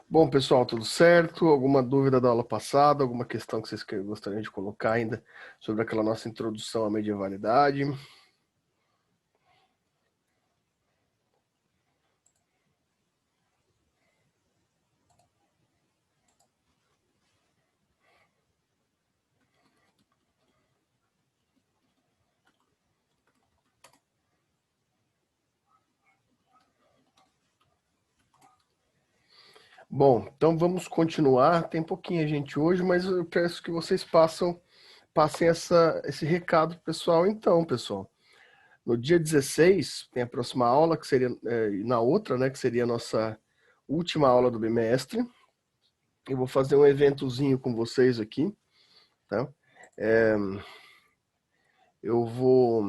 Bom, pessoal, tudo certo? Alguma dúvida da aula passada? Alguma questão que vocês gostariam de colocar ainda sobre aquela nossa introdução à medievalidade? Bom, então vamos continuar. Tem pouquinha gente hoje, mas eu peço que vocês passem esse recado pro pessoal então, pessoal. No dia 16 tem a próxima aula, que seria, na outra, né, que seria a nossa última aula do bimestre. Eu vou fazer um eventozinho com vocês aqui, tá? É, eu vou...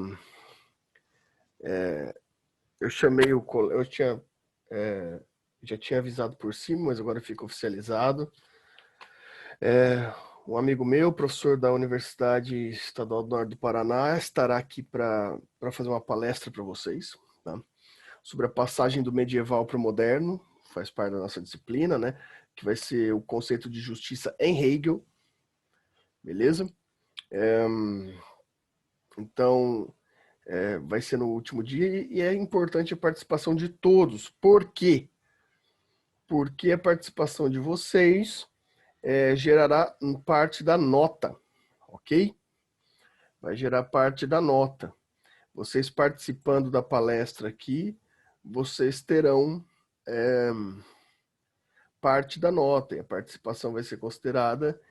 Eu chamei eu tinha, já tinha avisado por cima, mas agora fica oficializado. Um amigo meu, professor da Universidade Estadual do Norte do Paraná, estará aqui para fazer uma palestra para vocês, tá? Sobre a passagem do medieval para o moderno, faz parte da nossa disciplina, né? Que vai ser o conceito de justiça em Hegel, beleza? Então, vai ser no último dia e é importante a participação de todos. Por quê? Porque a participação de vocês gerará parte da nota, ok? Vai gerar parte da nota. Vocês participando da palestra aqui, vocês terão parte da nota, e a participação vai ser considerada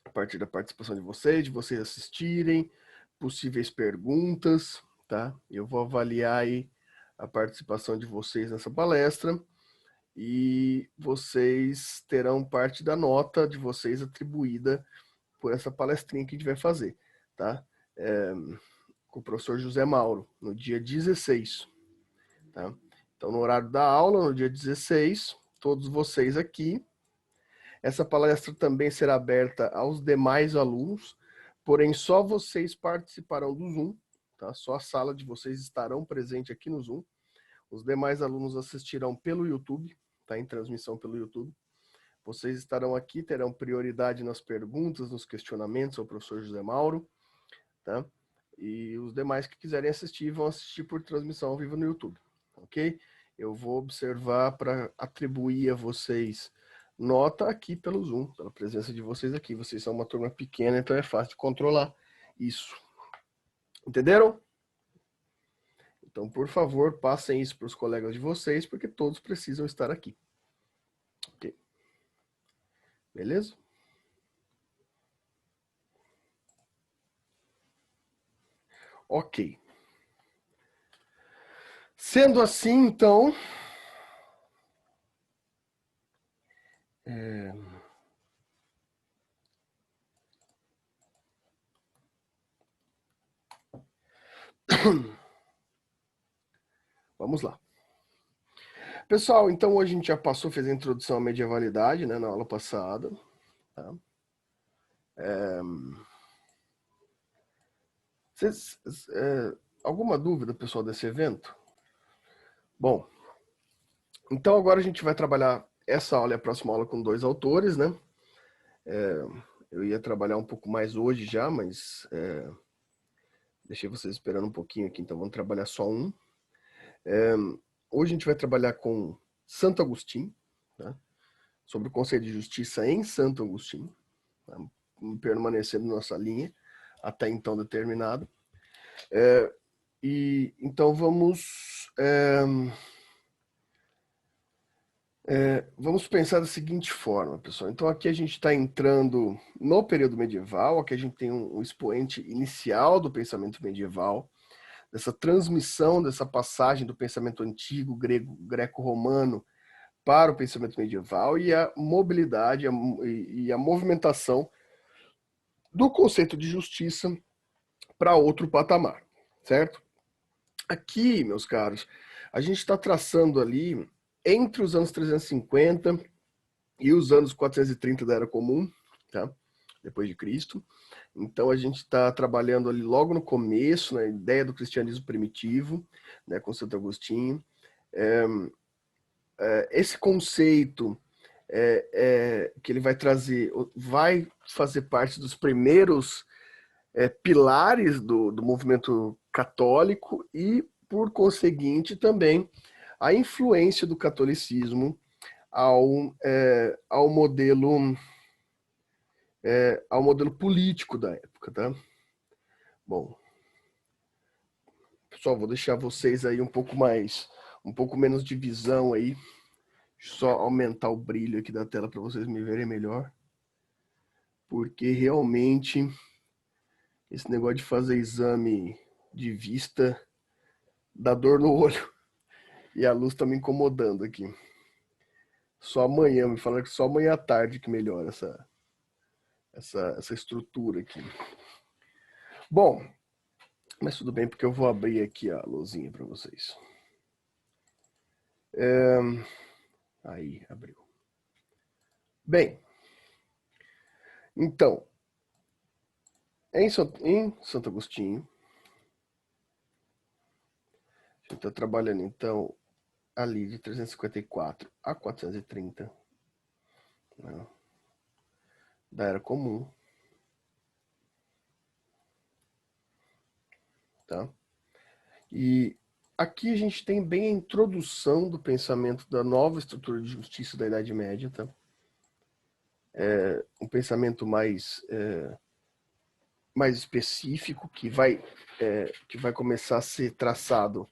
a partir da participação de vocês assistirem, possíveis perguntas, tá? Eu vou avaliar aí a participação de vocês nessa palestra e vocês terão parte da nota de vocês atribuída por essa palestrinha que a gente vai fazer, tá? Com o professor José Mauro, no dia 16, tá? Então, no horário da aula, no dia 16, todos vocês aqui. Essa palestra também será aberta aos demais alunos, porém só vocês participarão do Zoom, tá? Só a sala de vocês estarão presente aqui no Zoom. Os demais alunos assistirão pelo YouTube, tá? Em transmissão pelo YouTube. Vocês estarão aqui, terão prioridade nas perguntas, nos questionamentos ao professor José Mauro, tá? E os demais que quiserem assistir vão assistir por transmissão ao vivo no YouTube, ok? Eu vou observar para atribuir a vocês nota aqui pelo Zoom, pela presença de vocês aqui. Vocês são uma turma pequena, então é fácil de controlar isso. Entenderam? Então, por favor, passem isso para os colegas de vocês, porque todos precisam estar aqui. Ok? Beleza? Ok. Sendo assim, então... Vamos lá. Pessoal, então hoje a gente já passou, fez a introdução à medievalidade, né, na aula passada. Tá? Vocês, alguma dúvida, pessoal, desse evento? Bom, então agora a gente vai trabalhar essa aula e a próxima aula com dois autores, né? Eu ia trabalhar um pouco mais hoje já, mas deixei vocês esperando um pouquinho aqui, então vamos trabalhar só um. Hoje a gente vai trabalhar com Santo Agostinho, tá? Sobre o conceito de justiça em Santo Agostinho, tá? Permanecendo nossa linha até então determinada. E então vamos pensar da seguinte forma, pessoal. Então aqui a gente está entrando no período medieval, aqui a gente tem um expoente inicial do pensamento medieval, dessa transmissão, dessa passagem do pensamento antigo, greco-romano, para o pensamento medieval e a mobilidade e a movimentação do conceito de justiça para outro patamar, certo? Aqui, meus caros, a gente está traçando ali entre os anos 350 e os anos 430 da Era Comum, tá? Depois de Cristo. Então a gente está trabalhando ali logo no começo, na ideia do cristianismo primitivo, né, com Santo Agostinho. esse conceito que ele vai trazer vai fazer parte dos primeiros pilares do movimento católico e, por conseguinte, também a influência do catolicismo ao modelo político da época, tá? Bom, pessoal, vou deixar vocês aí um pouco menos de visão aí. Deixa eu só aumentar o brilho aqui da tela para vocês me verem melhor. Porque realmente esse negócio de fazer exame de vista dá dor no olho. E a luz tá me incomodando aqui. Só amanhã, me falaram que só amanhã à tarde que melhora essa estrutura aqui. Bom, mas tudo bem, porque eu vou abrir aqui a luzinha para vocês. Aí, abriu. Bem, então, em Santo Agostinho, a gente está trabalhando, então, ali de 354 a 430, né, da Era Comum. Tá? E aqui a gente tem bem a introdução do pensamento da nova estrutura de justiça da Idade Média, tá? Um pensamento mais específico que vai começar a ser traçado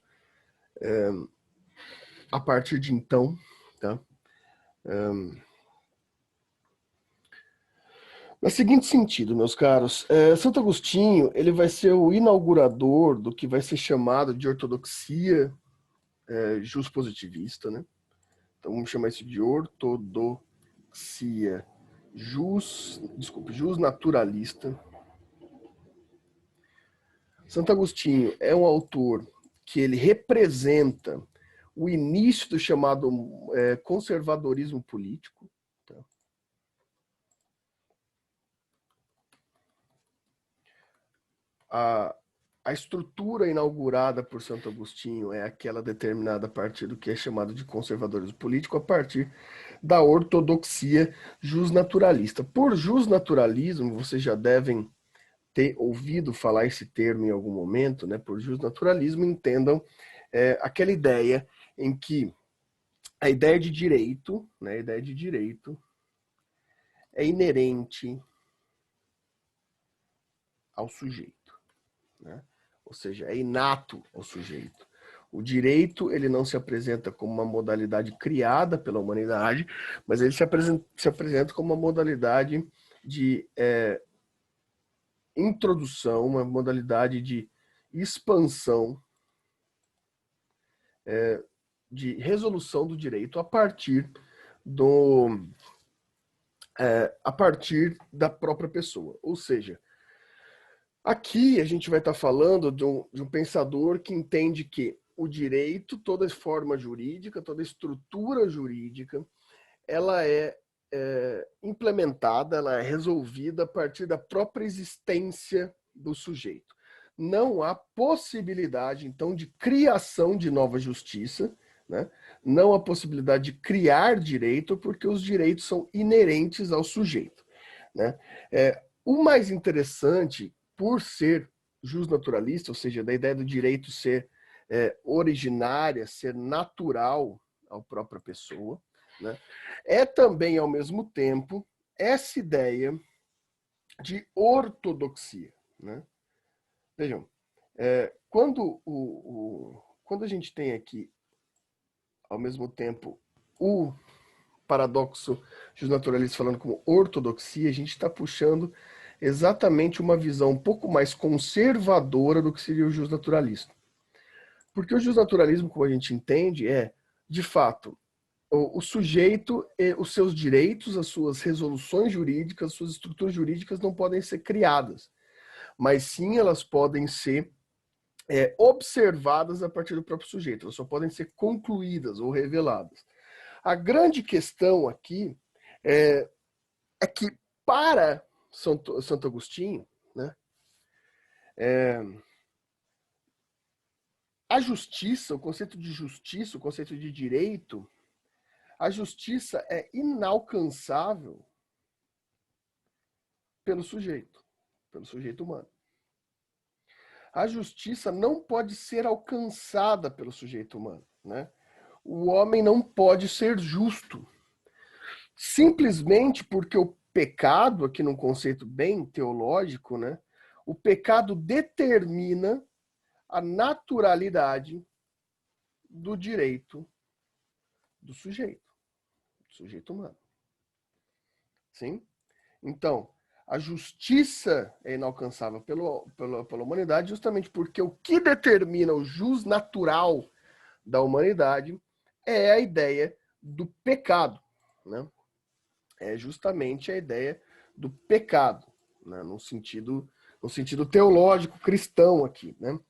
a partir de então, tá? No seguinte sentido, meus caros, Santo Agostinho ele vai ser o inaugurador do que vai ser chamado de ortodoxia juspositivista, né? Então vamos chamar isso de ortodoxia justnaturalista. Santo Agostinho é um autor que ele representa o início do chamado conservadorismo político. Tá? A estrutura inaugurada por Santo Agostinho é aquela determinada a partir do que é chamado de conservadorismo político, a partir da ortodoxia justnaturalista. Por justnaturalismo, vocês já devem ter ouvido falar esse termo em algum momento, né? Por justnaturalismo, entendam aquela ideia em que a ideia de direito, né? A ideia de direito é inerente ao sujeito, né? Ou seja, é inato ao sujeito. O direito ele não se apresenta como uma modalidade criada pela humanidade, mas ele se apresenta como uma modalidade de introdução, uma modalidade de expansão, de resolução do direito a partir da própria pessoa. Ou seja, aqui a gente vai estar falando de um pensador que entende que o direito, toda forma jurídica, toda estrutura jurídica, ela é implementada, ela é resolvida a partir da própria existência do sujeito. Não há possibilidade, então, de criação de nova justiça, né? Não há possibilidade de criar direito, porque os direitos são inerentes ao sujeito, né? O mais interessante, por ser justnaturalista, ou seja, da ideia do direito ser originária, ser natural à própria pessoa, né? É também, ao mesmo tempo, essa ideia de ortodoxia, né? Vejam, quando a gente tem aqui, ao mesmo tempo, o paradoxo justnaturalista falando como ortodoxia, a gente está puxando exatamente uma visão um pouco mais conservadora do que seria o justnaturalismo. Porque o justnaturalismo, como a gente entende, de fato, o sujeito, os seus direitos, as suas resoluções jurídicas, as suas estruturas jurídicas não podem ser criadas, mas sim elas podem ser observadas a partir do próprio sujeito, elas só podem ser concluídas ou reveladas. A grande questão aqui é que para Santo Agostinho, né, a justiça, o conceito de justiça, o conceito de direito, A justiça é inalcançável pelo sujeito humano. A justiça não pode ser alcançada pelo sujeito humano, né? O homem não pode ser justo, simplesmente porque o pecado, aqui num conceito bem teológico, né? O pecado determina a naturalidade do direito do sujeito humano. Sim? Então, a justiça é inalcançável pela humanidade justamente porque o que determina o jus natural da humanidade é a ideia do pecado, né? É justamente a ideia do pecado, né? no sentido teológico cristão aqui, né?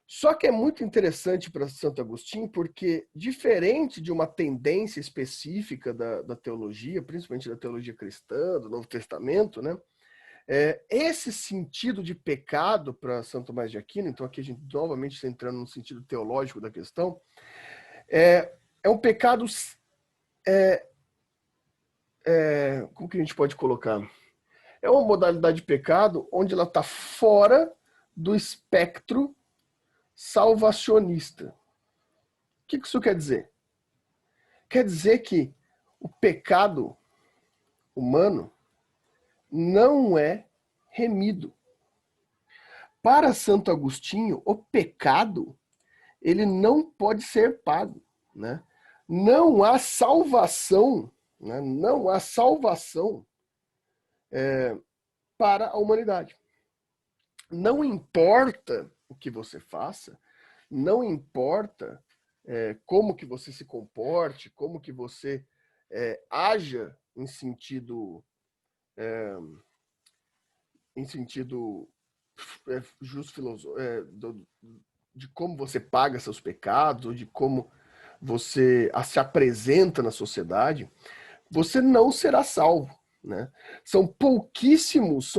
Só que é muito interessante para Santo Agostinho porque, diferente de uma tendência específica da teologia, principalmente da teologia cristã, do Novo Testamento, né? Esse sentido de pecado para Santo Tomás de Aquino, então aqui a gente novamente está entrando no sentido teológico da questão, é um pecado, como que a gente pode colocar? É uma modalidade de pecado onde ela está fora do espectro salvacionista. O que isso quer dizer? Quer dizer que o pecado humano não é remido. Para Santo Agostinho, o pecado ele não pode ser pago, né? Não há salvação, né? Não há salvação para a humanidade. Não importa o que você faça, não importa como que você se comporte, como que você haja em sentido justo filosófico, de como você paga seus pecados, ou de como você se apresenta na sociedade, você não será salvo, né? São pouquíssimos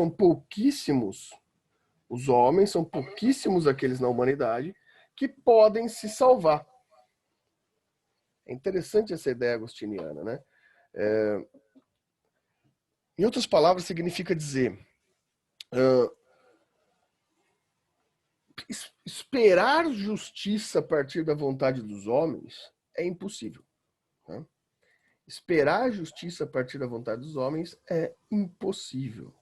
os homens, são pouquíssimos aqueles na humanidade que podem se salvar. É interessante essa ideia agostiniana, né? Em outras palavras, significa dizer esperar justiça a partir da vontade dos homens é impossível. Né? Esperar justiça a partir da vontade dos homens é impossível.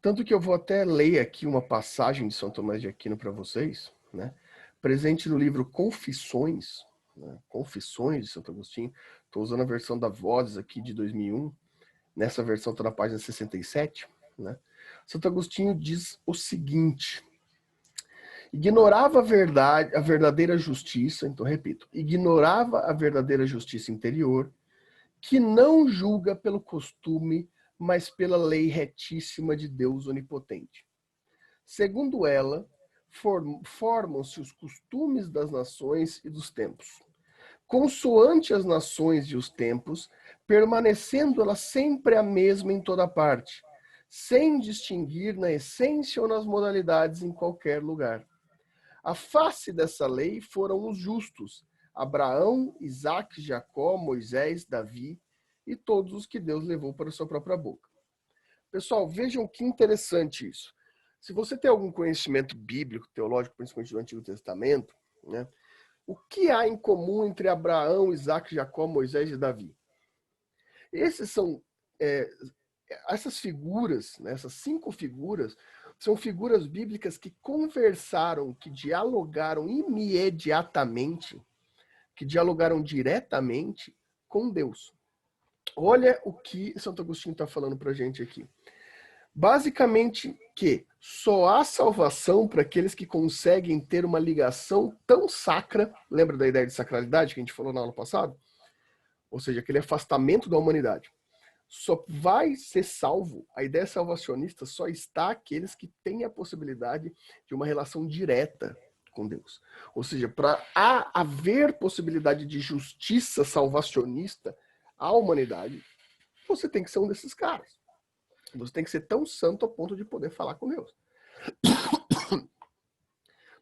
Tanto que eu vou até ler aqui uma passagem de São Tomás de Aquino para vocês, né? Presente no livro Confissões, né? Confissões de Santo Agostinho. Estou usando a versão da Vozes aqui de 2001. Nessa versão está na página 67. Né? Santo Agostinho diz o seguinte: ignorava a verdadeira justiça, então repito, ignorava a verdadeira justiça interior, que não julga pelo costume, mas pela lei retíssima de Deus onipotente. Segundo ela, formam-se os costumes das nações e dos tempos. Consoante as nações e os tempos, permanecendo ela sempre a mesma em toda parte, sem distinguir na essência ou nas modalidades em qualquer lugar. A face dessa lei foram os justos, Abraão, Isaque, Jacó, Moisés, Davi e todos os que Deus levou para a sua própria boca. Pessoal, vejam que interessante isso. Se você tem algum conhecimento bíblico, teológico, principalmente do Antigo Testamento, né, o que há em comum entre Abraão, Isaque, Jacó, Moisés e Davi? Essas figuras, né, essas 5 figuras, são figuras bíblicas que conversaram, que dialogaram imediatamente, que dialogaram diretamente com Deus. Olha o que Santo Agostinho está falando para a gente aqui. Basicamente que só há salvação para aqueles que conseguem ter uma ligação tão sacra, lembra da ideia de sacralidade que a gente falou na aula passada? Ou seja, aquele afastamento da humanidade. Só vai ser salvo, a ideia salvacionista só está aqueles que têm a possibilidade de uma relação direta com Deus. Ou seja, para haver possibilidade de justiça salvacionista à humanidade, você tem que ser um desses caras. Você tem que ser tão santo ao ponto de poder falar com Deus.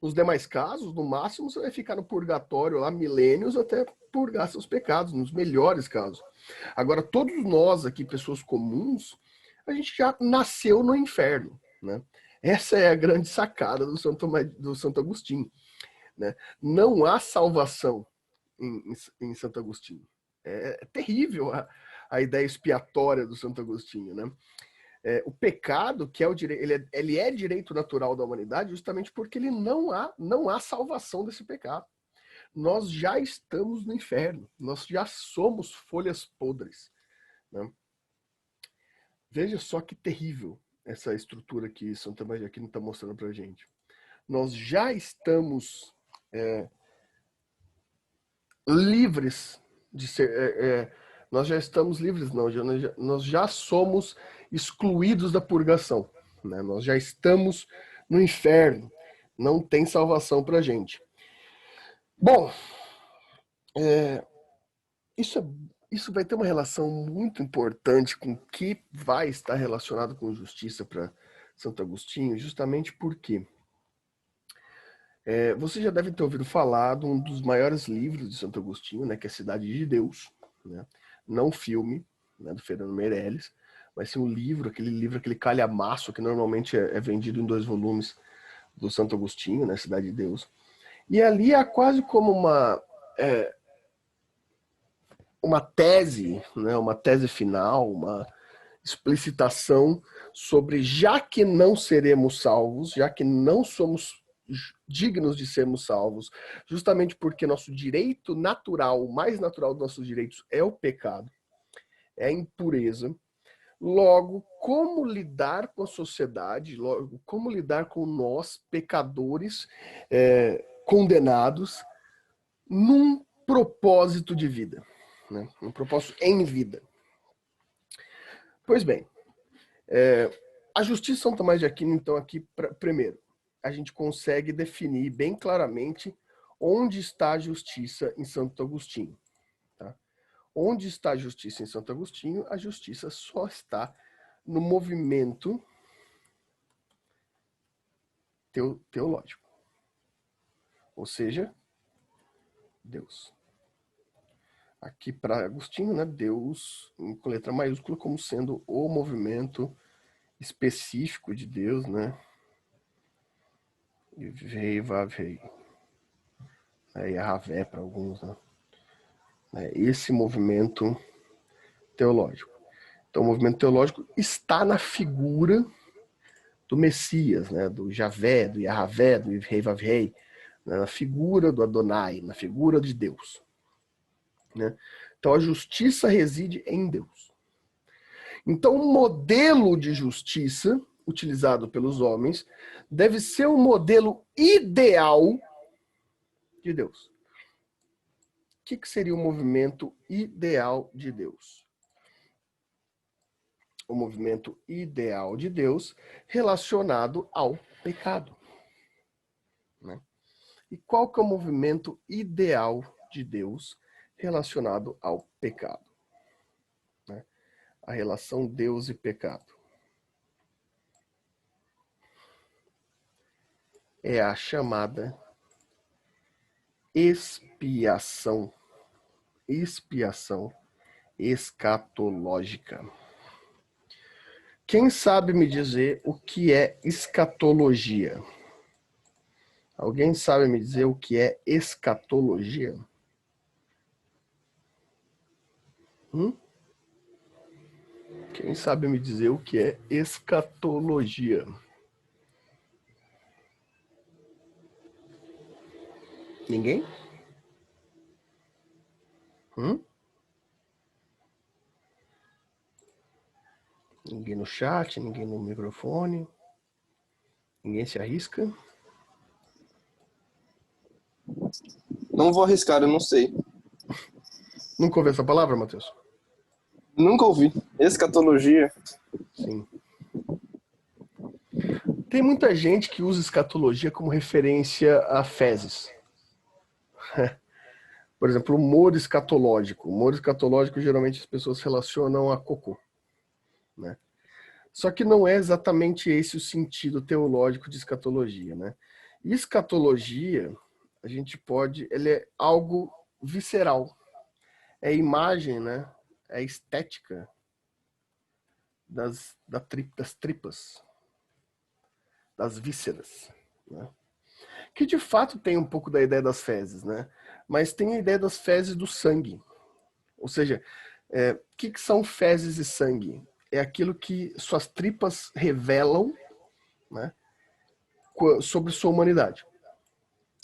Nos demais casos, no máximo, você vai ficar no purgatório lá milênios até purgar seus pecados, nos melhores casos. Agora, todos nós aqui, pessoas comuns, a gente já nasceu no inferno, né? Essa é a grande sacada do Santo Agostinho, né? Não há salvação em Santo Agostinho. É terrível a ideia expiatória do Santo Agostinho, né? O pecado, que é o direito, ele é direito natural da humanidade justamente porque ele não há salvação desse pecado. Nós já estamos no inferno, nós já somos folhas podres, né? Veja só que terrível essa estrutura que São Tomás de Aquino está mostrando para a gente. Nós já estamos livres de ser... nós já estamos livres, não, nós já somos excluídos da purgação, né? Nós já estamos no inferno, não tem salvação para a gente. Bom, isso vai ter uma relação muito importante com o que vai estar relacionado com justiça para Santo Agostinho, justamente porque você já deve ter ouvido falar de um dos maiores livros de Santo Agostinho, né, que é Cidade de Deus, né? Não o filme, né, do Fernando Meirelles, mas sim um livro, aquele calhamaço que normalmente é vendido em 2 volumes do Santo Agostinho, né, Cidade de Deus. E ali há quase como uma tese, né, uma tese final, uma explicitação sobre, já que não seremos salvos, já que não somos dignos de sermos salvos, justamente porque nosso direito natural, o mais natural dos nossos direitos é o pecado, é a impureza. Logo, como lidar com a sociedade, logo, como lidar com nós, pecadores, condenados, num propósito de vida, né? Um propósito em vida. Pois bem, a justiça de São Tomás de Aquino, então, aqui, primeiro, a gente consegue definir bem claramente onde está a justiça em Santo Agostinho. Tá? Onde está a justiça em Santo Agostinho? A justiça só está no movimento teológico. Ou seja, Deus. Aqui para Agostinho, né, Deus, com letra maiúscula, como sendo o movimento específico de Deus, né? E veio, veio. Yahvé para alguns, né? Esse movimento teológico. Então, o movimento teológico está na figura do Messias, né? Do Javé, do Yahvé, do Rei Vavrei, né? Na figura do Adonai, na figura de Deus. Né? Então, a justiça reside em Deus. Então, o modelo de justiça utilizado pelos homens deve ser o modelo ideal de Deus. O que seria o movimento ideal de Deus? O movimento ideal de Deus relacionado ao pecado. Né? E qual que é o movimento ideal de Deus relacionado ao pecado? Né? A relação Deus e pecado. É a chamada expiação escatológica. Quem sabe me dizer o que é escatologia? Alguém sabe me dizer o que é escatologia? Quem sabe me dizer o que é escatologia? Ninguém? Ninguém no chat, ninguém no microfone? Ninguém se arrisca? Não vou arriscar, eu não sei. Nunca ouviu essa palavra, Matheus? Nunca ouvi. Escatologia. Sim. Tem muita gente que usa escatologia como referência a fezes. Por exemplo, humor escatológico. Humor escatológico, geralmente as pessoas relacionam a cocô. Né? Só que não é exatamente esse o sentido teológico de escatologia. Né? Escatologia, a gente pode, ele é algo visceral. É imagem, né? É estética das tripas, das vísceras, né? Que de fato tem um pouco da ideia das fezes, né? Mas tem a ideia das fezes do sangue. Ou seja, o que são fezes e sangue? É aquilo que suas tripas revelam, né, sobre sua humanidade.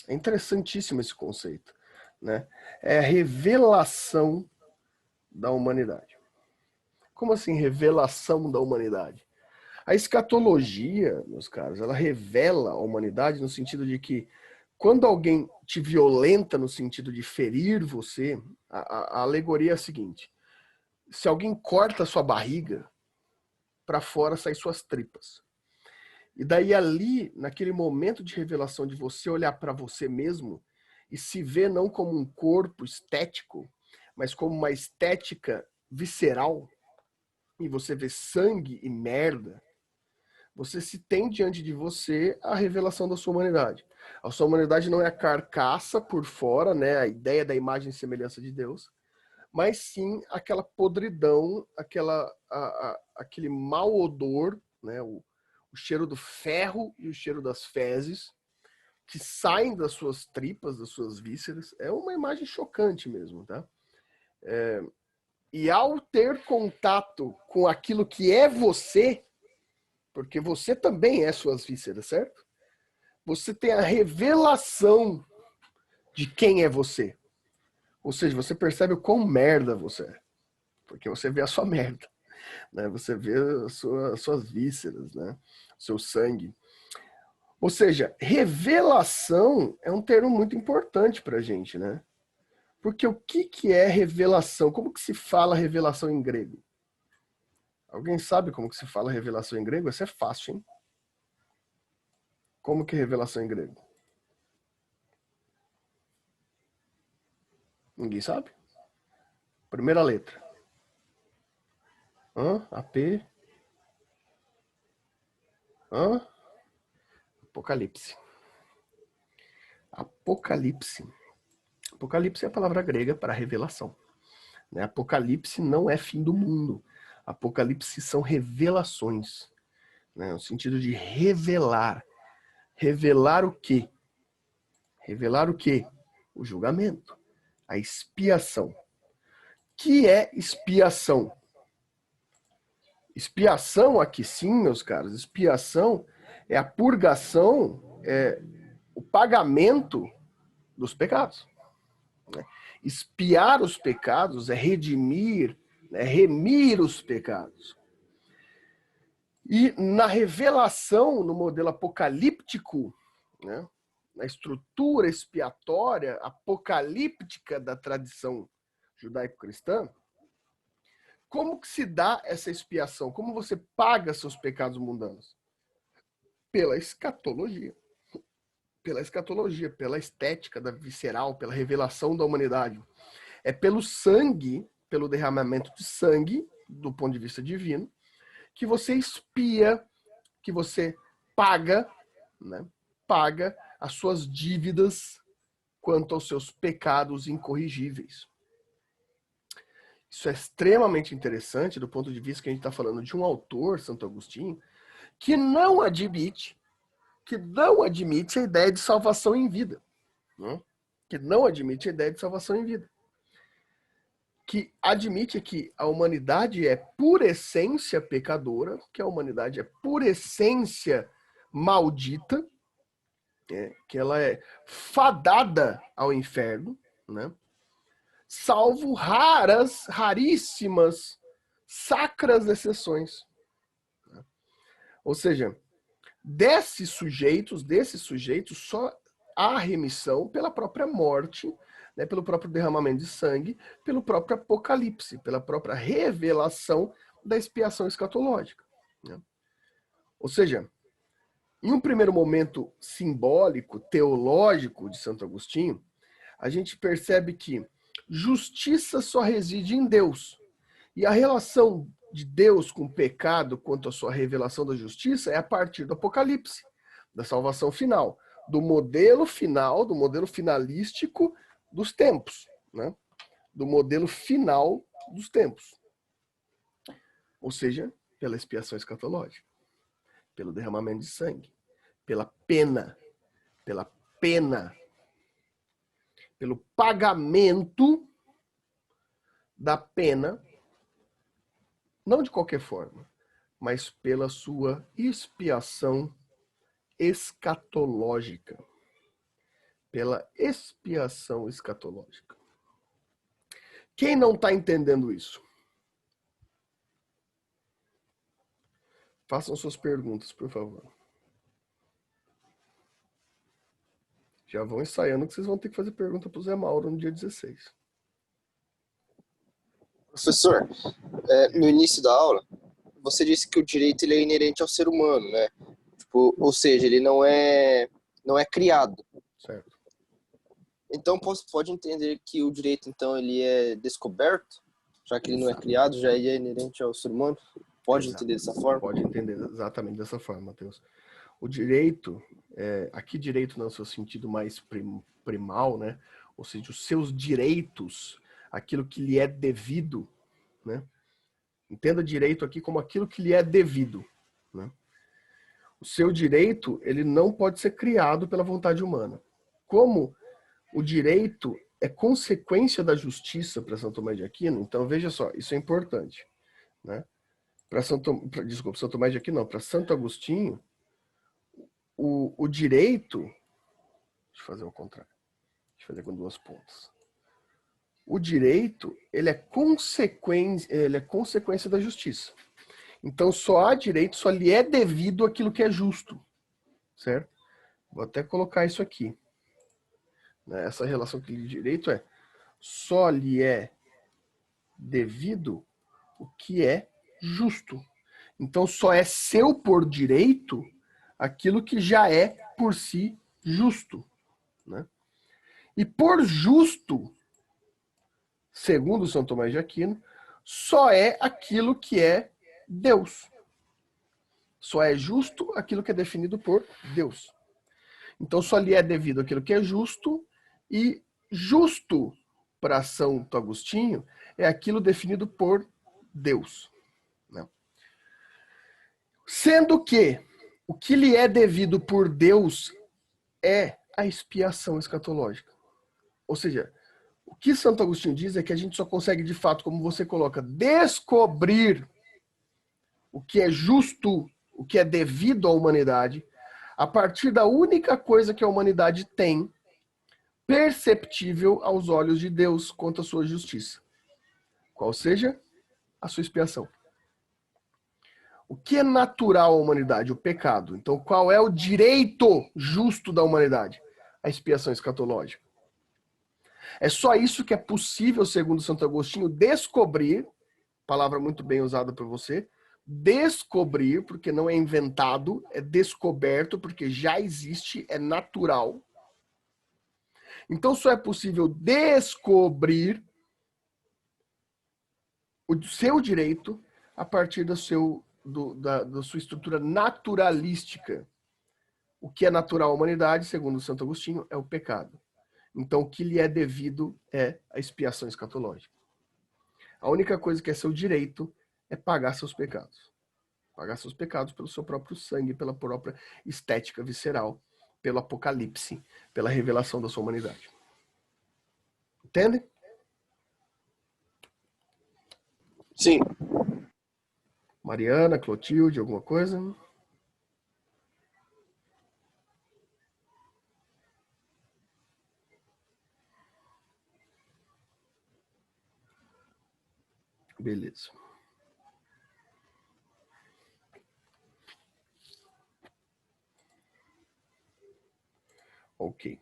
É interessantíssimo esse conceito, né? É a revelação da humanidade. Como assim revelação da humanidade? A escatologia, meus caros, ela revela a humanidade no sentido de que quando alguém te violenta no sentido de ferir você, a alegoria é a seguinte: se alguém corta a sua barriga, para fora saem suas tripas. E daí ali, naquele momento de revelação de você olhar para você mesmo e se ver não como um corpo estético, mas como uma estética visceral, e você vê sangue e merda, você se tem diante de você a revelação da sua humanidade. A sua humanidade não é a carcaça por fora, né, a ideia da imagem e semelhança de Deus, mas sim aquela podridão, aquele mau odor, né, o cheiro do ferro e o cheiro das fezes que saem das suas tripas, das suas vísceras. É uma imagem chocante mesmo, tá? E ao ter contato com aquilo que é você, porque você também é suas vísceras, certo? Você tem a revelação de quem é você. Ou seja, você percebe o quão merda você é. Porque você vê a sua merda, né? Você vê as suas vísceras, né? Seu sangue. Ou seja, revelação é um termo muito importante pra gente, né? Porque o que é revelação? Como que se fala revelação em grego? Alguém sabe como que se fala revelação em grego? Isso é fácil, hein? Como que é revelação em grego? Ninguém sabe? Primeira letra. AP. Apocalipse. Apocalipse. Apocalipse é a palavra grega para revelação. Né? Apocalipse não é fim do mundo. Apocalipse são revelações. Né? No sentido de revelar. Revelar o quê? Revelar o quê? O julgamento. A expiação. Que é expiação? Expiação aqui sim, meus caros. Expiação é a purgação, é o pagamento dos pecados. Expiar os pecados é redimir, é remir os pecados. E na revelação, no modelo apocalíptico, né, na estrutura expiatória apocalíptica da tradição judaico-cristã, como que se dá essa expiação? Como você paga seus pecados mundanos? Pela escatologia. Pela escatologia, pela estética da visceral, pela revelação da humanidade. É pelo sangue, pelo derramamento de sangue, do ponto de vista divino, que você expia, que você paga, né? Paga as suas dívidas quanto aos seus pecados incorrigíveis. Isso é extremamente interessante do ponto de vista que a gente está falando de um autor, Santo Agostinho, que não admite a ideia de salvação em vida. Né? Que não admite a ideia de salvação em vida. Que admite que a humanidade é por essência pecadora, que a humanidade é por essência maldita, que ela é fadada ao inferno, né? Salvo raríssimas, sacras exceções. Ou seja, desses sujeitos, só há remissão pela própria morte, né, pelo próprio derramamento de sangue, pelo próprio apocalipse, pela própria revelação da expiação escatológica. Né? Ou seja, em um primeiro momento simbólico, teológico de Santo Agostinho, a gente percebe que justiça só reside em Deus. E a relação de Deus com o pecado quanto à sua revelação da justiça é a partir do Apocalipse, da salvação final. do modelo final, do modelo finalístico dos tempos, né? Do modelo final dos tempos. Ou seja, pela expiação escatológica, pelo derramamento de sangue, pela pena, pelo pagamento da pena, não de qualquer forma, mas pela sua expiação escatológica. Pela expiação escatológica. Quem não está entendendo isso? Façam suas perguntas, por favor. Já vão ensaiando que vocês vão ter que fazer pergunta para o Zé Mauro no dia 16. Professor, no início da aula, você disse que o direito ele é inerente ao ser humano, né? Tipo, ou seja, ele não é criado. Certo. Então, pode entender que o direito, então, ele é descoberto, já que ele não é criado, já é inerente ao ser humano? Pode entender dessa forma? Pode entender exatamente dessa forma, Matheus. O direito, aqui direito no seu sentido mais primal, né? Ou seja, os seus direitos, aquilo que lhe é devido, né? Entenda direito aqui como aquilo que lhe é devido, né? O seu direito, ele não pode ser criado pela vontade humana. Como o direito é consequência da justiça para São Tomás de Aquino, então veja só, isso é importante, né? Para São Tomás de Aquino não, para Santo Agostinho, o direito, deixa eu fazer o contrário, deixa eu fazer com duas pontas. O direito, ele é consequência da justiça. Então só há direito, só lhe é devido aquilo que é justo, certo? Vou até colocar isso aqui. Essa relação que lhe direito só lhe é devido o que é justo. Então só é seu por direito aquilo que já é por si justo, né? E por justo, segundo São Tomás de Aquino, só é aquilo que é Deus. Só é justo aquilo que é definido por Deus. Então só lhe é devido aquilo que é justo, e justo para Santo Agostinho é aquilo definido por Deus. Né? Sendo que o que lhe é devido por Deus é a expiação escatológica. Ou seja, o que Santo Agostinho diz é que a gente só consegue, de fato, como você coloca, descobrir o que é justo, o que é devido à humanidade, a partir da única coisa que a humanidade tem perceptível aos olhos de Deus quanto à sua justiça. Qual seja a sua expiação. O que é natural à humanidade? O pecado. Então, qual é o direito justo da humanidade? A expiação escatológica. É só isso que é possível, segundo Santo Agostinho, descobrir, palavra muito bem usada por você, descobrir, porque não é inventado, é descoberto, porque já existe, é natural. Então só é possível descobrir o seu direito a partir da sua estrutura naturalística. O que é natural à humanidade, segundo Santo Agostinho, é o pecado. Então o que lhe é devido é a expiação escatológica. A única coisa que é seu direito é pagar seus pecados. Pagar seus pecados pelo seu próprio sangue, pela própria estética visceral, pelo apocalipse, pela revelação da sua humanidade. Entende? Sim. Mariana, Clotilde, alguma coisa? Beleza. Ok.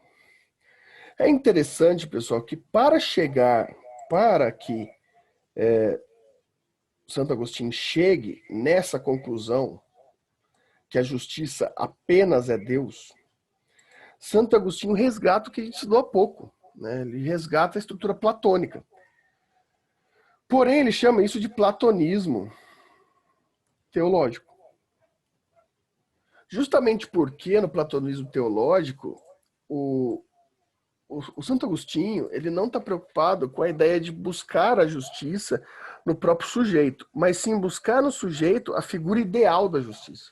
É interessante, pessoal, que para que Santo Agostinho chegue nessa conclusão, que a justiça apenas é Deus, Santo Agostinho resgata o que a gente estudou há pouco, né? Ele resgata a estrutura platônica. Porém, ele chama isso de platonismo teológico. Justamente porque no platonismo teológico, o Santo Agostinho, ele não está preocupado com a ideia de buscar a justiça no próprio sujeito, mas sim buscar no sujeito a figura ideal da justiça.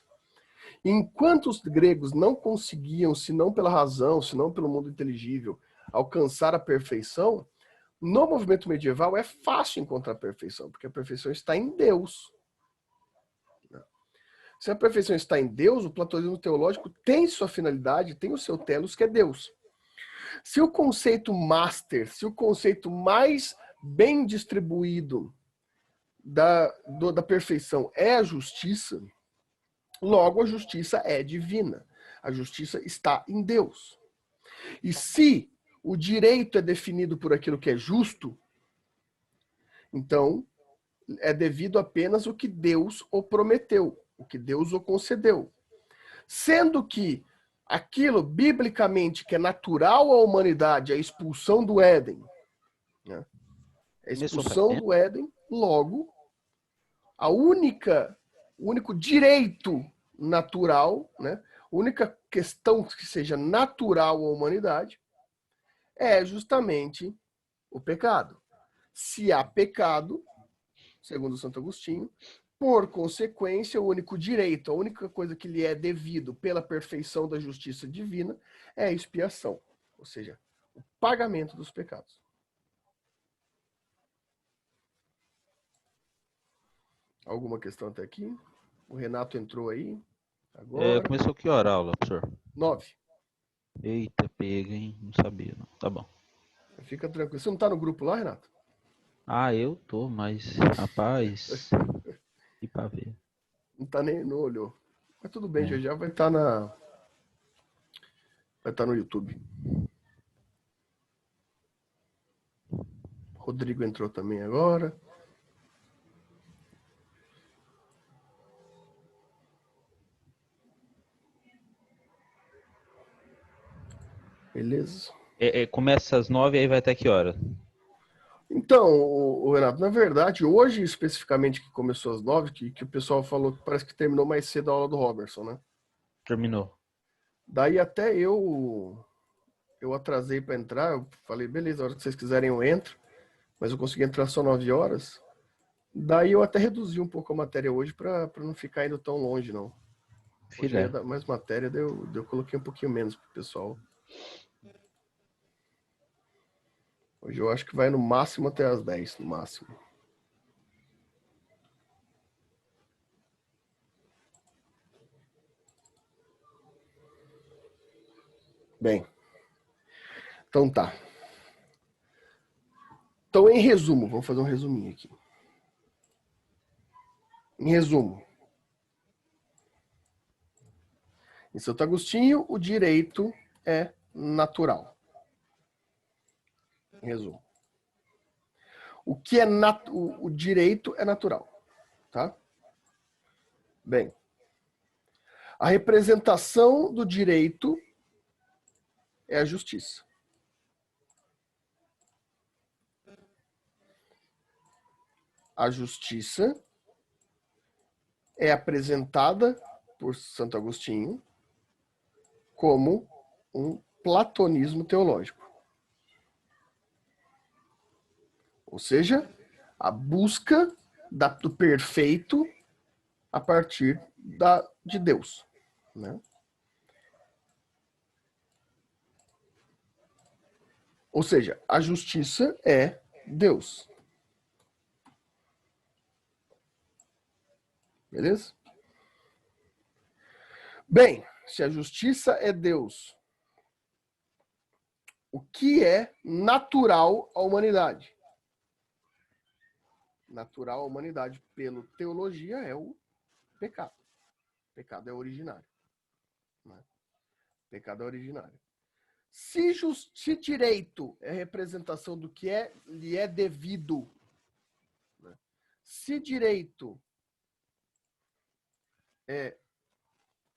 Enquanto os gregos não conseguiam, senão pela razão, senão pelo mundo inteligível, alcançar a perfeição, no movimento medieval é fácil encontrar a perfeição, porque a perfeição está em Deus. Se a perfeição está em Deus, o platonismo teológico tem sua finalidade, tem o seu telos, que é Deus. Se o conceito master, se o conceito mais bem distribuído da perfeição é a justiça, logo a justiça é divina. A justiça está em Deus. E se o direito é definido por aquilo que é justo, então é devido apenas o que Deus o prometeu, o que Deus o concedeu. Sendo que aquilo, biblicamente, que é natural à humanidade, a expulsão do Éden, né? A expulsão do Éden, logo, o único direito natural, né? A única questão que seja natural à humanidade é justamente o pecado. Se há pecado, segundo Santo Agostinho, por consequência, o único direito, a única coisa que lhe é devido pela perfeição da justiça divina é a expiação, ou seja, o pagamento dos pecados. Alguma questão até aqui? O Renato entrou aí agora. Começou que hora a aula, professor? 9. Eita, pega, hein? Não sabia, não. Tá bom. Fica tranquilo. Você não tá no grupo lá, Renato? Ah, eu tô, mas, rapaz, e pra ver. Não tá nem, não olhou. Mas tudo bem, já vai estar vai estar no YouTube. Rodrigo entrou também agora. Beleza. Começa às 9 aí vai até que hora? Então, o Renato, na verdade, hoje especificamente que começou às 9, que o pessoal falou que parece que terminou mais cedo a aula do Robertson, né? Terminou. Daí até eu atrasei para entrar, eu falei, beleza, a hora que vocês quiserem eu entro, mas eu consegui entrar só 9 horas. Daí eu até reduzi um pouco a matéria hoje para não ficar indo tão longe, não. Hoje eu ia dar mais matéria, daí eu coloquei um pouquinho menos pro pessoal. Hoje eu acho que vai no máximo até às 10, no máximo. Bem, então tá. Então, em resumo, vamos fazer um resuminho aqui. Em resumo, em Santo Agostinho, o direito é natural. Em resumo. O que é o direito é natural, tá? Bem, a representação do direito é a justiça. A justiça é apresentada por Santo Agostinho como um platonismo teológico. Ou seja, a busca do perfeito a partir de Deus, né? Ou seja, a justiça é Deus. Beleza? Bem, se a justiça é Deus, o que é natural à humanidade? Natural à humanidade, pela teologia, é o pecado. O pecado é originário. Né? Pecado é originário. Se direito é representação do que lhe é devido, né? Se direito é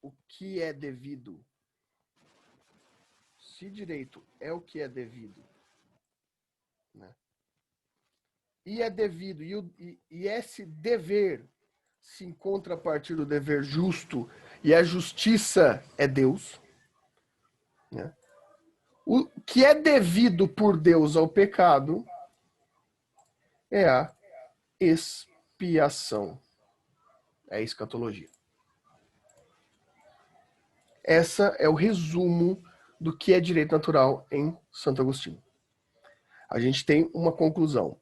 o que é devido, se direito é o que é devido, né? E é devido, e esse dever se encontra a partir do dever justo e a justiça é Deus, né? O que é devido por Deus ao pecado é a expiação, é a escatologia. Essa é o resumo do que é direito natural em Santo Agostinho. A gente tem uma conclusão.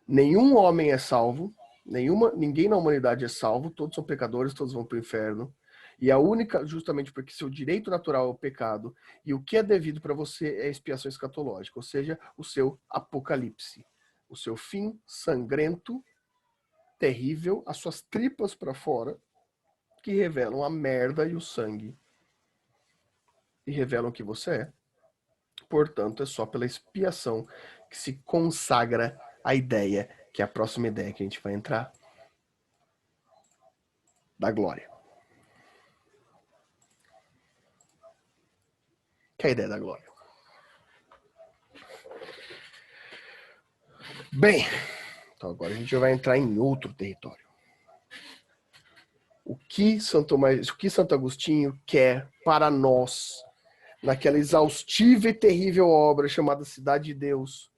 Nenhum homem é salvo, ninguém na humanidade é salvo, todos são pecadores, todos vão para o inferno. E a única, justamente porque seu direito natural é o pecado, e o que é devido para você é a expiação escatológica, ou seja, o seu apocalipse, o seu fim sangrento, terrível, as suas tripas para fora, que revelam a merda e o sangue, e revelam o que você é. Portanto, é só pela expiação que se consagra a ideia, que é a próxima ideia que a gente vai entrar, da glória. Que é a ideia da glória. Bem, então agora a gente vai entrar em outro território. O que Santo Agostinho quer para nós, naquela exaustiva e terrível obra chamada Cidade de Deus,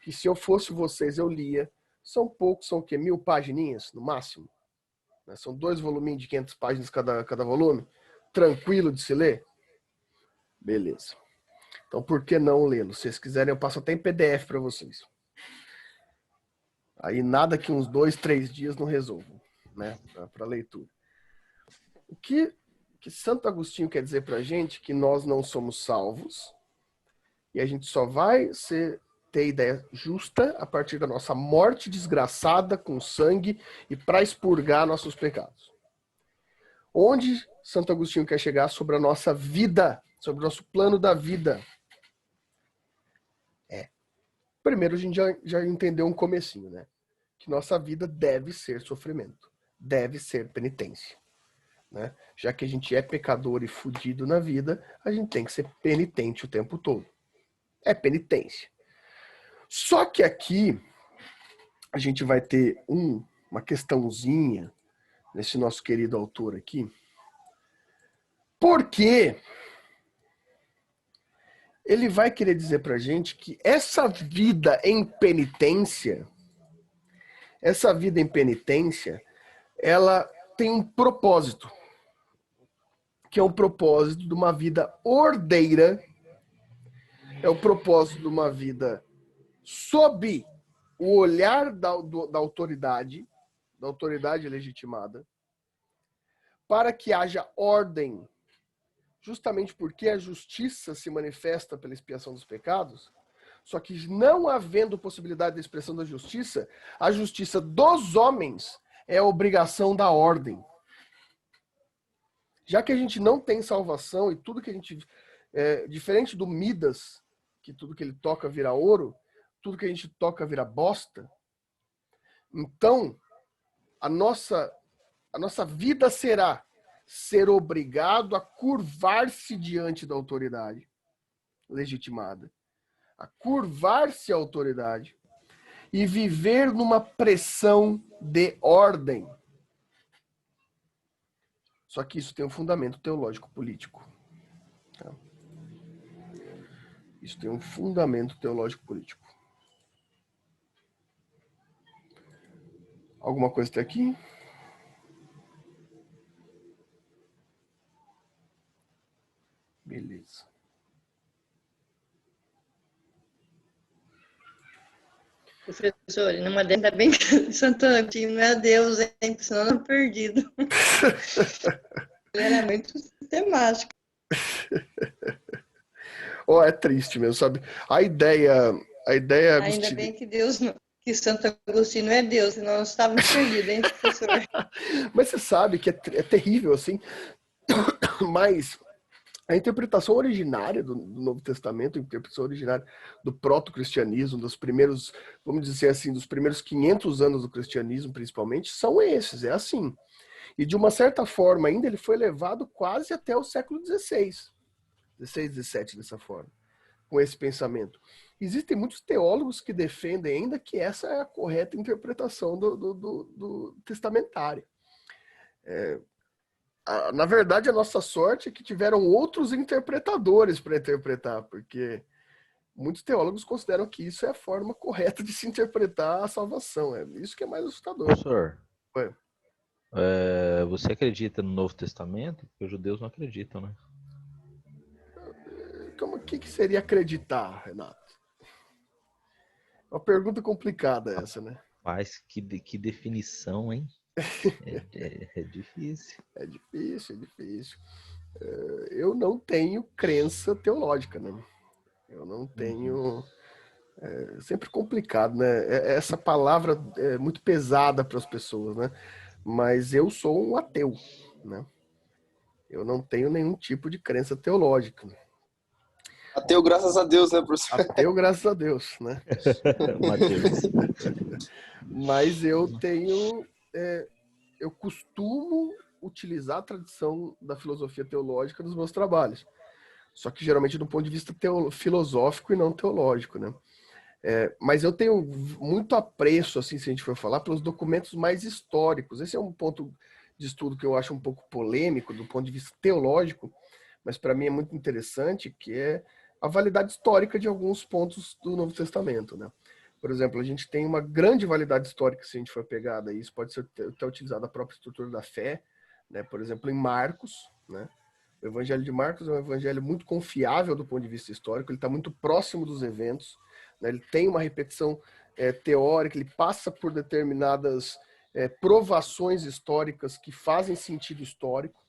que se eu fosse vocês eu lia, são poucos, são o quê? 1000 pagininhas, no máximo? São 2 voluminhos de 500 páginas cada volume, tranquilo de se ler? Beleza. Então por que não lê-lo? Se vocês quiserem eu passo até em PDF para vocês. Aí nada que uns 2, 3 dias não resolvam, né? Para leitura. O que Santo Agostinho quer dizer para a gente? Que nós não somos salvos e a gente só vai ter ideia justa a partir da nossa morte desgraçada com sangue e para expurgar nossos pecados. Onde Santo Agostinho quer chegar? Sobre a nossa vida, sobre o nosso plano da vida. Primeiro a gente já entendeu um comecinho, né? Que nossa vida deve ser sofrimento, deve ser penitência. Né? Já que a gente é pecador e fudido na vida, a gente tem que ser penitente o tempo todo. É penitência. Só que aqui a gente vai ter uma questãozinha nesse nosso querido autor aqui. Porque ele vai querer dizer pra gente que essa vida em penitência, ela tem um propósito, que é o propósito de uma vida ordeira, é o propósito de uma vida sob o olhar da autoridade legitimada, para que haja ordem, justamente porque a justiça se manifesta pela expiação dos pecados, só que não havendo possibilidade de expressão da justiça, a justiça dos homens é a obrigação da ordem. Já que a gente não tem salvação e tudo que a gente... diferente do Midas, que tudo que ele toca vira ouro, tudo que a gente toca vira bosta. Então, a nossa vida será ser obrigado a curvar-se diante da autoridade legitimada, a curvar-se à autoridade e viver numa pressão de ordem. Só que isso tem um fundamento teológico político. Tá? Isso tem um fundamento teológico político. Alguma coisa até aqui? Beleza. Professor, numa dessa, ainda bem que Santo Agostinho não é Deus, hein? Senão eu não perdido. Ele era muito sistemático. É triste mesmo, sabe? A ideia Ainda bem que que Santo Agostinho não é Deus, senão nós estávamos perdidos, hein, professor? Mas você sabe que é terrível, assim. Mas a interpretação originária do Novo Testamento, a interpretação originária do proto-cristianismo, dos primeiros, vamos dizer assim, dos primeiros 500 anos do cristianismo, principalmente, são esses, é assim. E de uma certa forma ainda ele foi levado quase até o século XVI, 17 dessa forma, com esse pensamento. Existem muitos teólogos que defendem ainda que essa é a correta interpretação do testamentário. Na verdade, a nossa sorte é que tiveram outros interpretadores para interpretar, porque muitos teólogos consideram que isso é a forma correta de se interpretar a salvação. É isso que é mais assustador. Professor, Ué. Você acredita no Novo Testamento? Porque os judeus não acreditam, né? O que seria acreditar, Renato? Uma pergunta complicada essa, né? Mas que definição, hein? É difícil. É difícil. Eu não tenho crença teológica, né? Eu não tenho... É sempre complicado, né? Essa palavra é muito pesada para as pessoas, né? Mas eu sou um ateu, né? Eu não tenho nenhum tipo de crença teológica. Ateu, graças a Deus, né, professor? Ateu, graças a Deus, né? Mateus. Mas eu tenho... eu costumo utilizar a tradição da filosofia teológica nos meus trabalhos. Só que geralmente do ponto de vista filosófico e não teológico, né? Mas eu tenho muito apreço, assim, se a gente for falar, pelos documentos mais históricos. Esse é um ponto de estudo que eu acho um pouco polêmico do ponto de vista teológico, mas para mim é muito interessante, que é a validade histórica de alguns pontos do Novo Testamento, né? Por exemplo, a gente tem uma grande validade histórica, se a gente for pegar, daí isso pode ser até utilizado na própria estrutura da fé, né? Por exemplo, em Marcos, né? O Evangelho de Marcos é um evangelho muito confiável do ponto de vista histórico, ele está muito próximo dos eventos, né? Ele tem uma repetição teórica, ele passa por determinadas provações históricas que fazem sentido histórico,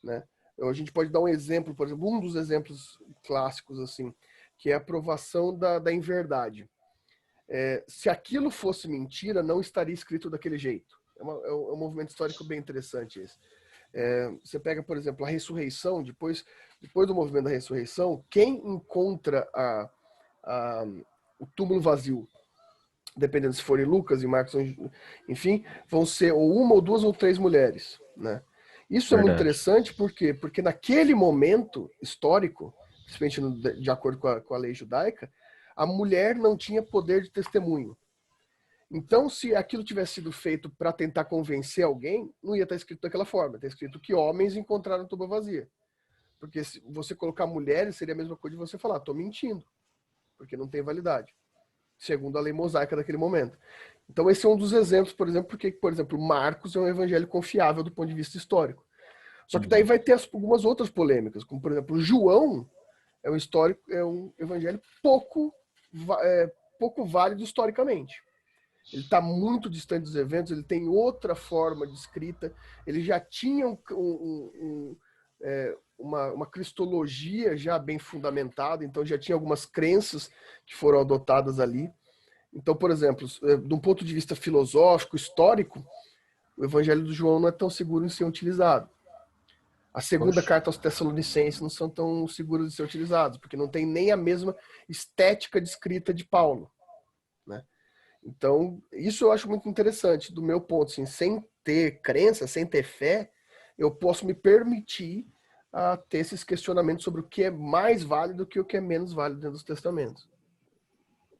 né? A gente pode dar um exemplo, por exemplo, um dos exemplos clássicos, assim, que é a provação da inverdade. Se aquilo fosse mentira, não estaria escrito daquele jeito. É um movimento histórico bem interessante esse. Você pega, por exemplo, a ressurreição, depois do movimento da ressurreição, quem encontra o túmulo vazio, dependendo se forem Lucas e Marcos, enfim, vão ser ou uma, ou duas, ou três mulheres, né? Isso é muito interessante, por quê? Porque naquele momento histórico, principalmente de acordo com a lei judaica, a mulher não tinha poder de testemunho. Então, se aquilo tivesse sido feito para tentar convencer alguém, não ia estar escrito daquela forma. Está escrito que homens encontraram a tumba vazia. Porque se você colocar mulheres, seria a mesma coisa de você falar, estou mentindo, porque não tem validade, segundo a lei mosaica daquele momento. Então, esse é um dos exemplos, por exemplo, porque, por exemplo, Marcos é um evangelho confiável do ponto de vista histórico. Só que daí vai ter algumas outras polêmicas, como, por exemplo, João é um evangelho pouco válido historicamente. Ele está muito distante dos eventos, ele tem outra forma de escrita, ele já tinha uma cristologia já bem fundamentada, então já tinha algumas crenças que foram adotadas ali. Então, por exemplo, de um ponto de vista filosófico, histórico, o Evangelho do João não é tão seguro em ser utilizado. A segunda carta aos Tessalonicenses não são tão seguras de ser utilizados, porque não tem nem a mesma estética de escrita de Paulo, né? Então, isso eu acho muito interessante, do meu ponto, assim, sem ter crença, sem ter fé, eu posso me permitir a ter esses questionamentos sobre o que é mais válido e o que é menos válido dentro dos testamentos.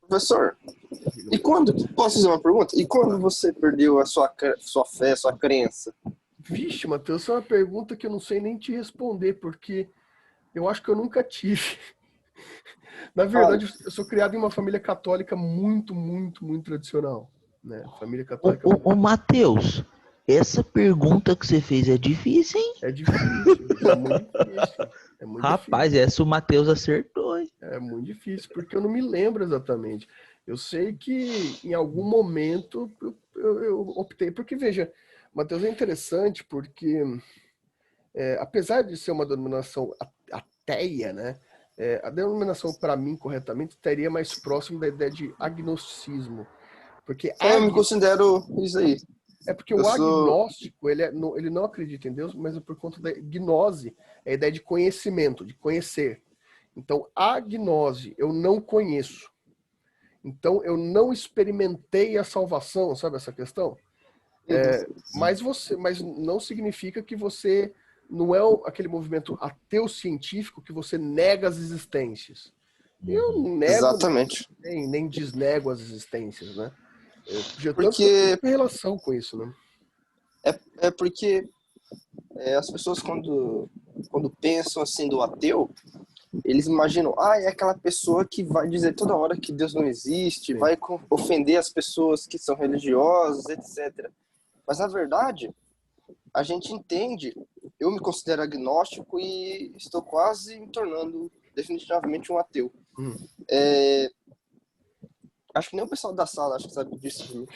Professor, e quando, posso fazer uma pergunta? E quando você perdeu a sua fé, a sua crença? Vixe, Matheus, essa é uma pergunta que eu não sei nem te responder, porque eu acho que eu nunca tive. Na verdade, eu sou criado em uma família católica muito, muito, muito tradicional, né? Família católica. Ô, Matheus, essa pergunta que você fez é difícil, hein? É difícil, é muito difícil. Rapaz, essa o Matheus acertou, hein? É muito difícil, porque eu não me lembro exatamente. Eu sei que em algum momento eu optei, porque veja, Matheus, é interessante porque, apesar de ser uma denominação ateia, né? A denominação, para mim, corretamente, estaria mais próximo da ideia de agnosticismo. Porque eu me considero isso aí. É porque o agnóstico, ele não acredita em Deus, mas é por conta da gnose, é a ideia de conhecimento, de conhecer. Então, a gnose, eu não conheço. Então, eu não experimentei a salvação, sabe essa questão? Mas não significa que você não é aquele movimento ateu científico que você nega as existências. Eu não nego, exatamente, nem desnego as existências, né? Porque tem relação com isso, né? É porque As pessoas quando pensam assim do ateu, eles imaginam, é aquela pessoa que vai dizer toda hora que Deus não existe, Sim. vai ofender as pessoas que são religiosas, etc. Mas, na verdade, a gente entende, eu me considero agnóstico e estou quase me tornando definitivamente um ateu. Hum. Acho que nem o pessoal da sala acho que sabe disso de mim.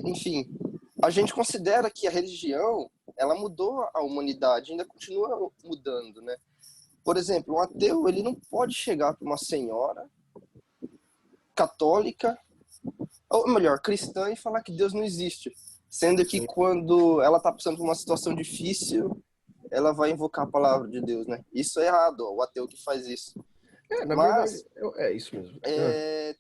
Enfim, a gente considera que a religião, ela mudou a humanidade, ainda continua mudando, né? Por exemplo, um ateu, ele não pode chegar para uma senhora católica, ou melhor, cristã, e falar que Deus não existe. Sendo que Sim. quando ela está passando por uma situação difícil, ela vai invocar a palavra de Deus, né? Isso é errado, ó, o ateu que faz isso. Na verdade, Mas é isso mesmo.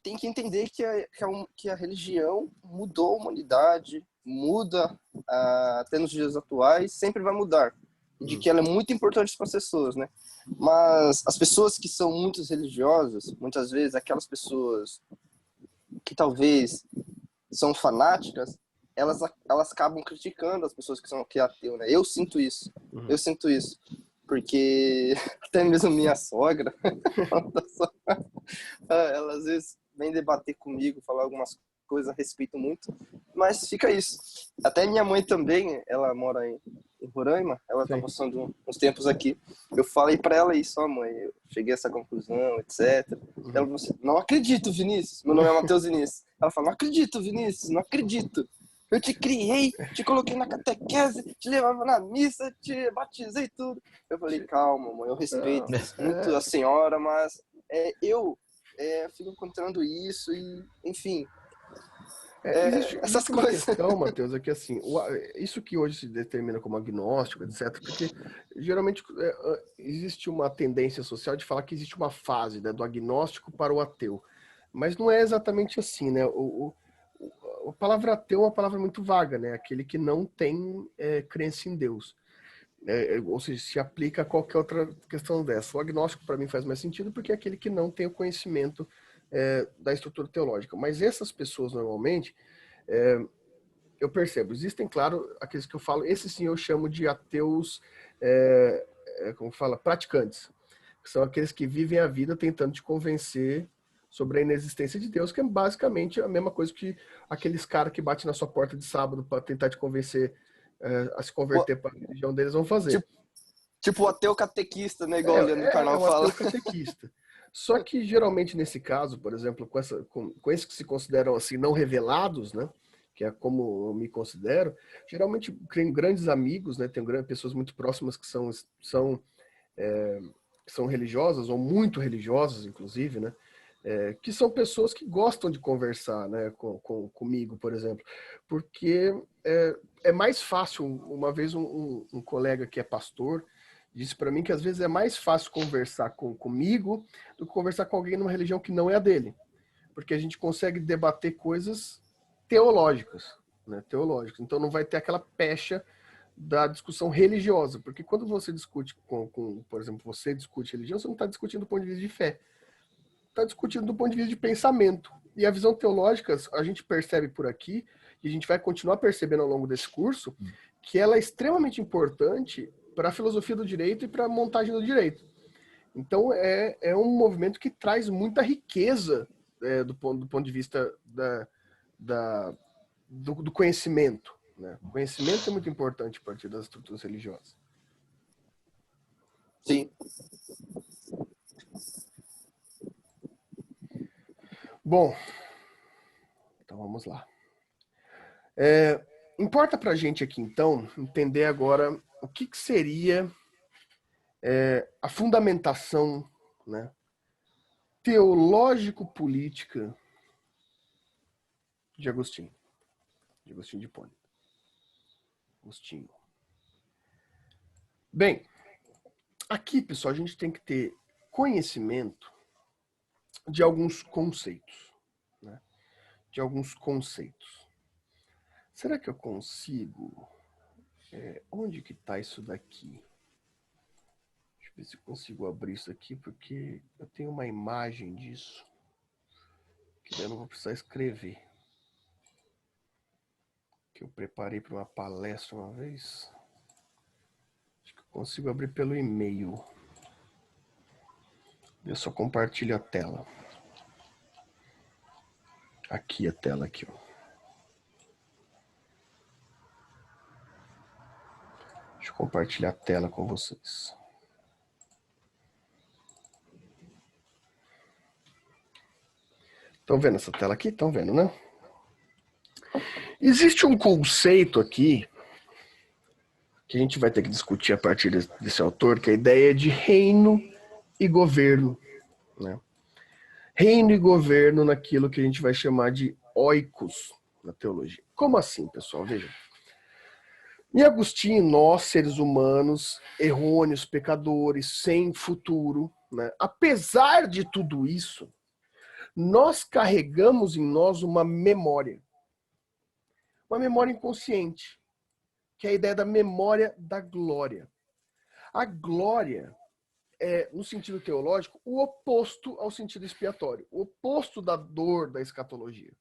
tem que entender que a religião mudou a humanidade, muda até nos dias atuais, sempre vai mudar. De que ela é muito importante para as pessoas, né? Mas as pessoas que são muito religiosas, muitas vezes aquelas pessoas que talvez são fanáticas, elas acabam criticando as pessoas que é ateu, né? Eu sinto isso. Porque até mesmo minha sogra, ela às vezes vem debater comigo, falar algumas coisas a respeito muito, mas fica isso. Até minha mãe também, ela mora em Roraima, ela tá Sim. passando uns tempos aqui. Eu falei para ela isso, mãe, eu cheguei a essa conclusão, etc. Ela falou assim, não acredito, Vinícius. Meu nome é Matheus Vinícius. Ela falou, não acredito, Vinícius, não acredito. Eu te criei, te coloquei na catequese, te levava na missa, te batizei tudo. Eu falei, calma, mãe, eu respeito muito a senhora, mas eu fico encontrando isso e, enfim, Existe essas uma coisas. questão, Matheus, é que assim, isso que hoje se determina como agnóstico, etc., porque geralmente existe uma tendência social de falar que existe uma fase, né, do agnóstico para o ateu. Mas não é exatamente assim, né? A palavra ateu é uma palavra muito vaga, né? Aquele que não tem crença em Deus. Ou seja, se aplica a qualquer outra questão dessa. O agnóstico, para mim, faz mais sentido porque é aquele que não tem o conhecimento da estrutura teológica. Mas essas pessoas, normalmente, eu percebo, existem, claro, aqueles que eu falo, esses sim eu chamo de ateus, como fala, praticantes, que são aqueles que vivem a vida tentando te convencer sobre a inexistência de Deus, que é basicamente a mesma coisa que aqueles caras que batem na sua porta de sábado para tentar te convencer a se converter para a religião deles vão fazer. Tipo o ateu catequista, né? Igual o Leandro Carnal Um fala. ateu catequista. Só que geralmente nesse caso, por exemplo, com esses que se consideram assim não revelados, né? Que é como eu me considero, geralmente tenho grandes amigos, né? Tenho pessoas muito próximas que são religiosas ou muito religiosas, inclusive, né? Que são pessoas que gostam de conversar, né, comigo, por exemplo, porque é mais fácil. Uma vez um colega que é pastor disse para mim que às vezes é mais fácil conversar comigo do que conversar com alguém numa religião que não é a dele, porque a gente consegue debater coisas teológicas, né, teológicas. Então não vai ter aquela pecha da discussão religiosa, porque quando você discute por exemplo, você discute religião, você não está discutindo do ponto de vista de fé, está discutindo do ponto de vista de pensamento. E a visão teológica, a gente percebe por aqui, e a gente vai continuar percebendo ao longo desse curso, que ela é extremamente importante para a filosofia do direito e para a montagem do direito. Então, é um movimento que traz muita riqueza do ponto de vista do conhecimento. Né? O conhecimento é muito importante a partir das estruturas religiosas. Sim. Bom, então vamos lá. Importa para a gente aqui, então, entender agora o que seria a fundamentação, né, teológico-política de Agostinho de Hipona. Agostinho. Bem, aqui, pessoal, a gente tem que ter conhecimento de alguns conceitos. Né? De alguns conceitos. Será que eu consigo? Onde que está isso daqui? Deixa eu ver se eu consigo abrir isso aqui, porque eu tenho uma imagem disso. Que eu não vou precisar escrever. Que eu preparei para uma palestra uma vez. consigo abrir pelo e-mail. Eu só compartilho a tela. Aqui a tela, aqui, ó. Deixa eu compartilhar a tela com vocês. Estão vendo essa tela aqui? Estão vendo, né? Existe um conceito aqui que a gente vai ter que discutir a partir desse autor, que é a ideia de reino e governo, né? Reino e governo naquilo que a gente vai chamar de oikos na teologia. Como assim, pessoal? Vejam. Em Agostinho, nós, seres humanos, errôneos, pecadores, sem futuro, né? Apesar de tudo isso, nós carregamos em nós uma memória inconsciente, que é a ideia da memória da glória. A glória é, no sentido teológico, o oposto ao sentido expiatório, o oposto da dor da escatologia.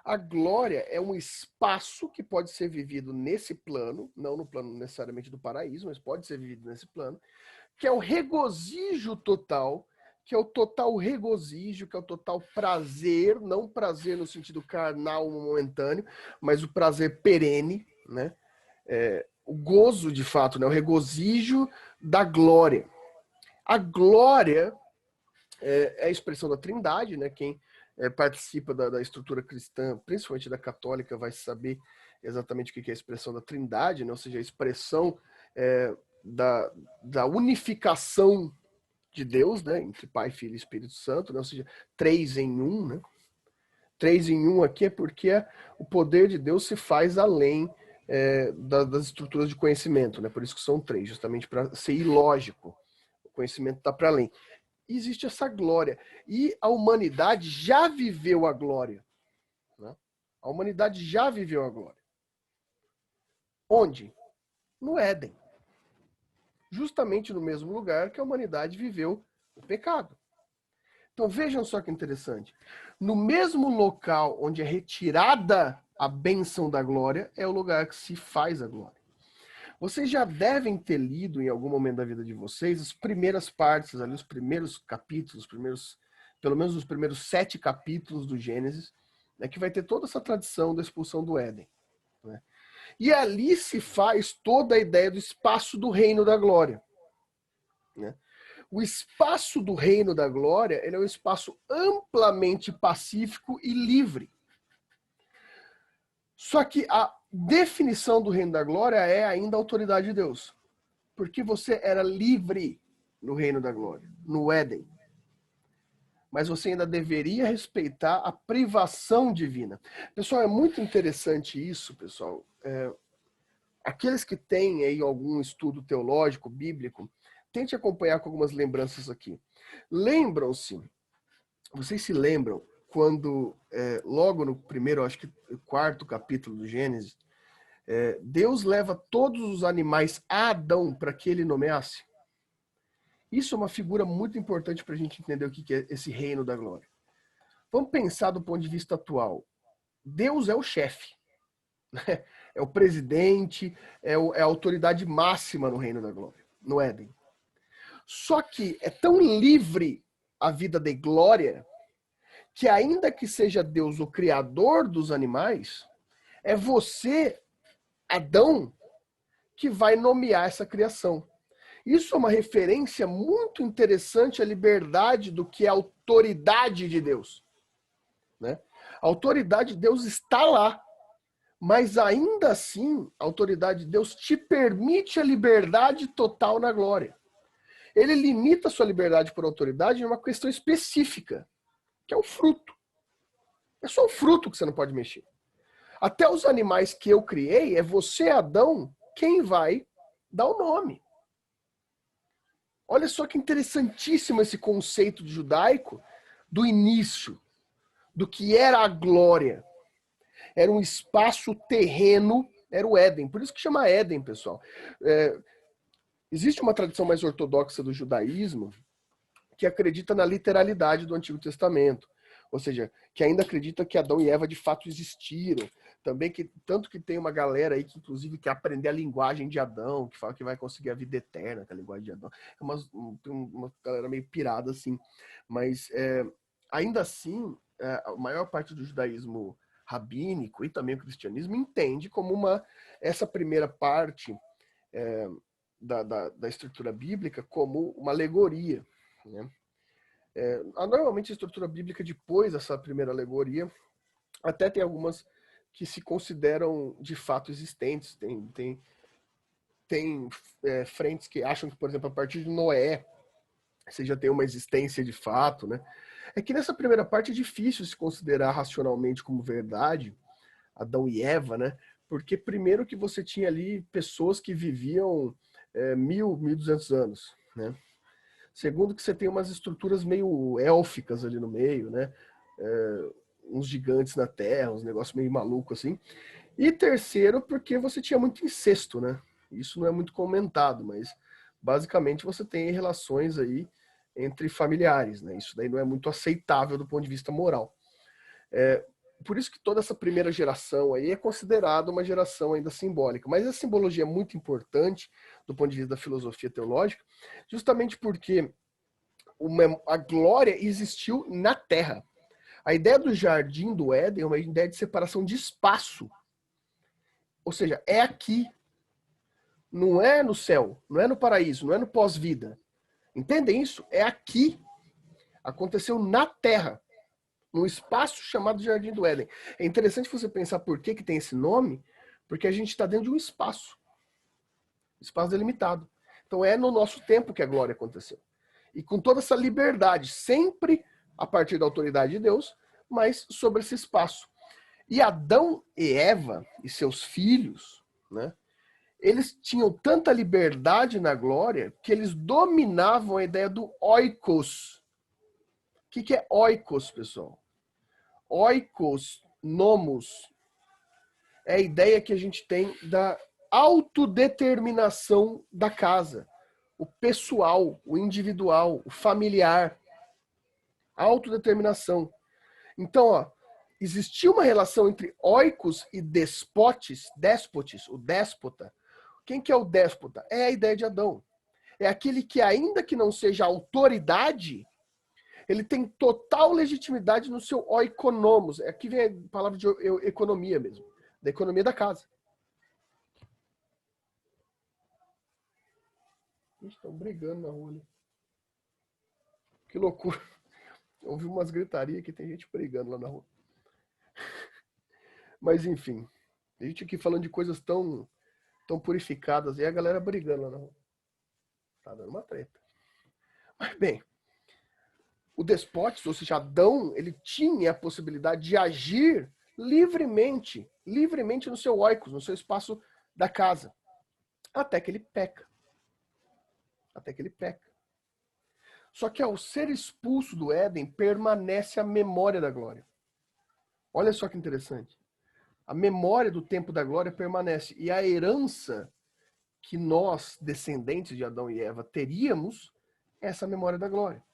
A glória é um espaço que pode ser vivido nesse plano, não no plano necessariamente do paraíso, mas pode ser vivido nesse plano, que é o regozijo total, que é o total regozijo, que é o total prazer, não prazer no sentido carnal momentâneo, mas o prazer perene, né? O gozo, de fato, né? O regozijo da glória. A glória é a expressão da Trindade, né? Quem participa da estrutura cristã, principalmente da católica, vai saber exatamente o que é a expressão da Trindade, né? Ou seja, a expressão da unificação de Deus, né? Entre Pai, Filho e Espírito Santo, né? Ou seja, 3 em 1, né? 3 em 1 aqui é porque o poder de Deus se faz além das estruturas de conhecimento, né? Por isso que são 3, justamente para ser ilógico. O conhecimento está para além. E existe essa glória. E a humanidade já viveu a glória. Né? A humanidade já viveu a glória. Onde? No Éden. Justamente no mesmo lugar que a humanidade viveu o pecado. Então vejam só que interessante. No mesmo local onde é retirada a bênção da glória, é o lugar que se faz a glória. Vocês já devem ter lido em algum momento da vida de vocês as primeiras partes, ali, os primeiros capítulos, pelo menos os primeiros 7 capítulos do Gênesis, né, que vai ter toda essa tradição da expulsão do Éden. Né? E ali se faz toda a ideia do espaço do reino da glória. Né? O espaço do reino da glória ele é um espaço amplamente pacífico e livre. Só que a definição do reino da glória é ainda a autoridade de Deus. Porque você era livre no reino da glória, no Éden. Mas você ainda deveria respeitar a privação divina. Pessoal, é muito interessante isso, pessoal. Aqueles que têm aí algum estudo teológico, bíblico, tente acompanhar com algumas lembranças aqui. Vocês se lembram, quando, logo no primeiro, acho que 4º capítulo do Gênesis, Deus leva todos os animais a Adão para que ele nomeasse? Isso é uma figura muito importante para a gente entender o que é esse reino da glória. Vamos pensar do ponto de vista atual. Deus é o chefe, né? É o presidente, é a autoridade máxima no reino da glória, no Éden. Só que é tão livre a vida de glória que ainda que seja Deus o criador dos animais, é você, Adão, que vai nomear essa criação. Isso é uma referência muito interessante à liberdade do que é a autoridade de Deus. Né? A autoridade de Deus está lá, mas ainda assim, a autoridade de Deus te permite a liberdade total na glória. Ele limita a sua liberdade por autoridade em uma questão específica, que é o fruto. É só o fruto que você não pode mexer. Até os animais que eu criei, é você, Adão, quem vai dar o nome. Olha só que interessantíssimo esse conceito judaico do início, do que era a glória. Era um espaço terreno, era o Éden. Por isso que chama Éden, pessoal. Existe uma tradição mais ortodoxa do judaísmo que acredita na literalidade do Antigo Testamento. ou seja, que ainda acredita que Adão e Eva de fato existiram. Também tanto que tem uma galera aí que inclusive quer aprender a linguagem de Adão, que fala que vai conseguir a vida eterna com a linguagem de Adão. É uma galera meio pirada assim. Mas ainda assim, a maior parte do judaísmo rabínico e também o cristianismo entende como essa primeira parte da estrutura bíblica como uma alegoria, né? Normalmente a estrutura bíblica depois dessa primeira alegoria até tem algumas que se consideram de fato existentes. Tem frentes que acham que, por exemplo, a partir de Noé você já tem uma existência de fato, né? É que nessa primeira parte é difícil se considerar racionalmente como verdade Adão e Eva, né? Porque primeiro que você tinha ali pessoas que viviam 1.200 anos, né? Segundo que você tem umas estruturas meio élficas ali no meio, né? Uns gigantes na Terra, uns negócios meio maluco assim. E terceiro, porque você tinha muito incesto, né? Isso não é muito comentado, mas basicamente você tem relações aí entre familiares, né? Isso daí não é muito aceitável do ponto de vista moral. Por isso que toda essa primeira geração aí é considerada uma geração ainda simbólica. Mas a simbologia é muito importante do ponto de vista da filosofia teológica, justamente porque a glória existiu na Terra. A ideia do jardim do Éden é uma ideia de separação de espaço. Ou seja, é aqui. Não é no céu, não é no paraíso, não é no pós-vida. Entendem isso? É aqui. Aconteceu na Terra, num espaço chamado Jardim do Éden. É interessante você pensar por que tem esse nome, porque a gente está dentro de um espaço delimitado. Então é no nosso tempo que a glória aconteceu. E com toda essa liberdade, sempre a partir da autoridade de Deus, mas sobre esse espaço. E Adão e Eva e seus filhos, né, eles tinham tanta liberdade na glória que eles dominavam a ideia do oikos. O que é oikos, pessoal? Oikos, nomos, é a ideia que a gente tem da autodeterminação da casa. O pessoal, o individual, o familiar. Autodeterminação. Então, existia uma relação entre oikos e déspotes, o déspota. Quem que é o déspota? É a ideia de Adão. É aquele que, ainda que não seja autoridade, ele tem total legitimidade no seu oikonomos. Aqui vem a palavra de economia mesmo, da economia da casa. Estão brigando na rua ali. Que loucura. Eu ouvi umas gritarias que tem gente brigando lá na rua. Mas enfim, a gente aqui falando de coisas tão purificadas e a galera brigando lá na rua. Tá dando uma treta. Mas bem, o despotes, ou seja, Adão, ele tinha a possibilidade de agir livremente no seu oikos, no seu espaço da casa, até que ele peca. Só que ao ser expulso do Éden, permanece a memória da glória. Olha só que interessante. A memória do tempo da glória permanece. E a herança que nós, descendentes de Adão e Eva, teríamos é essa memória da glória.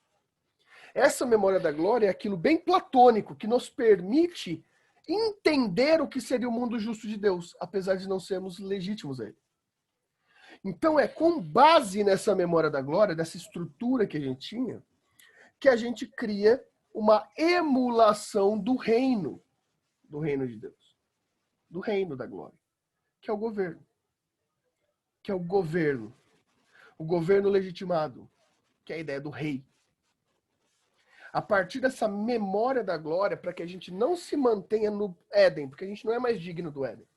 Essa memória da glória é aquilo bem platônico que nos permite entender o que seria o mundo justo de Deus, apesar de não sermos legítimos a ele. Então é com base nessa memória da glória, dessa estrutura que a gente tinha, que a gente cria uma emulação do reino de Deus, do reino da glória, que é o governo. O governo legitimado, que é a ideia do rei. A partir dessa memória da glória, para que a gente não se mantenha no Éden, porque a gente não é mais digno do Éden,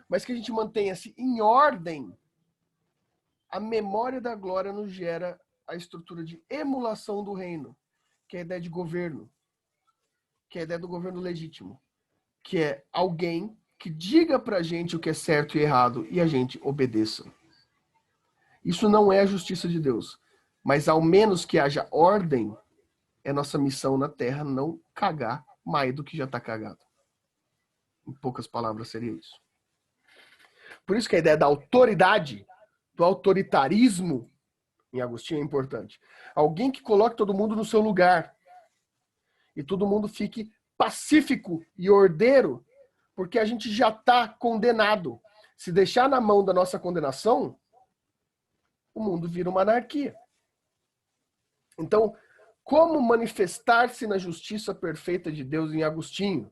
mas que a gente mantenha-se em ordem, a memória da glória nos gera a estrutura de emulação do reino, que é a ideia de governo, que é a ideia do governo legítimo, que é alguém que diga pra gente o que é certo e errado e a gente obedeça. Isso não é a justiça de Deus, mas ao menos que haja ordem, é nossa missão na Terra não cagar mais do que já está cagado. Em poucas palavras seria isso. Por isso que a ideia da autoridade, do autoritarismo, em Agostinho é importante. Alguém que coloque todo mundo no seu lugar. e todo mundo fique pacífico e ordeiro, porque a gente já está condenado. Se deixar na mão da nossa condenação, o mundo vira uma anarquia. Então, como manifestar-se na justiça perfeita de Deus em Agostinho?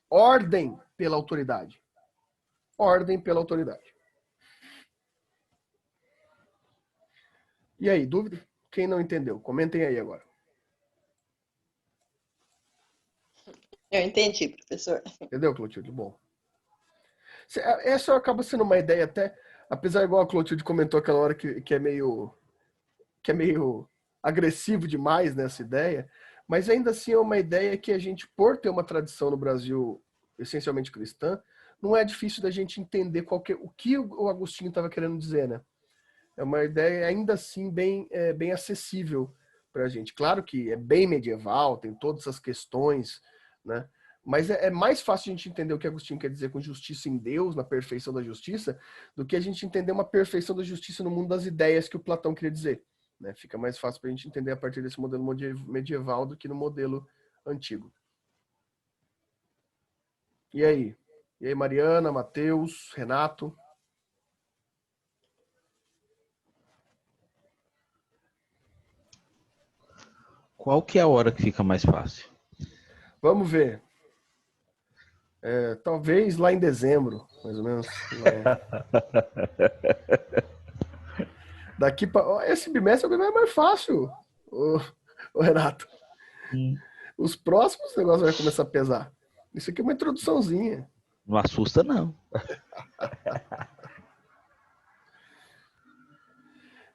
Ordem pela autoridade. Ordem pela autoridade. E aí, dúvida? Quem não entendeu? Comentem aí agora. Eu entendi, professor. Entendeu, Clotilde? Bom. Essa acaba sendo uma ideia até, apesar igual a Clotilde comentou aquela hora que é meio agressivo demais nessa ideia, mas ainda assim é uma ideia que a gente, por ter uma tradição no Brasil essencialmente cristã, não é difícil da gente entender o que o Agostinho estava querendo dizer, né? É uma ideia ainda assim bem acessível para a gente. Claro que é bem medieval, tem todas essas questões, né? Mas é mais fácil a gente entender o que Agostinho quer dizer com justiça em Deus, na perfeição da justiça, do que a gente entender uma perfeição da justiça no mundo das ideias que o Platão queria dizer. Né? Fica mais fácil para a gente entender a partir desse modelo medieval do que no modelo antigo. E aí? E aí, Mariana, Matheus, Renato? Qual que é a hora que fica mais fácil? Vamos ver. Talvez lá em dezembro, mais ou menos. Daqui para esse bimestre é mais fácil, o Renato. Os próximos negócios vai começar a pesar. Isso aqui é uma introduçãozinha. Não assusta, não.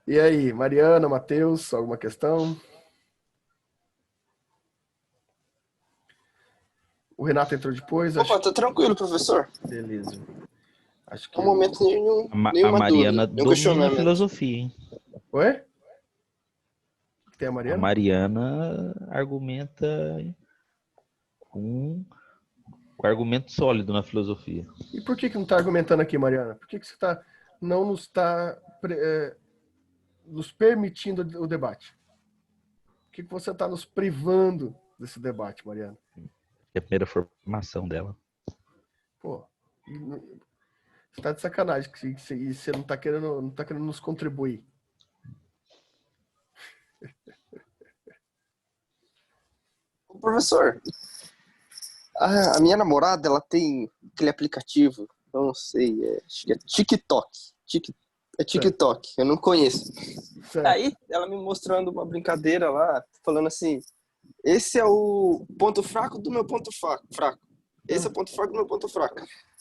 E aí, Mariana, Matheus, alguma questão? O Renato entrou depois. Opa, tá tranquilo, professor. Beleza. Acho que No momento nenhuma A Mariana dúvida, nenhum domina a questionamento. filosofia, hein? Oi? Tem a A Mariana? Mariana argumenta com argumento sólido na filosofia. E por que não está argumentando aqui, Mariana? Por que você não nos está nos permitindo o debate? Por que você está nos privando desse debate, Mariana? É a primeira formação dela. Pô, você está de sacanagem que você não está querendo nos contribuir. Professor, a minha namorada, ela tem aquele aplicativo, eu não sei, acho que é TikTok. É TikTok, eu não conheço. Certo. Aí, ela me mostrando uma brincadeira lá, falando assim, esse é o ponto fraco do meu ponto fraco. Esse é o ponto fraco do meu ponto fraco.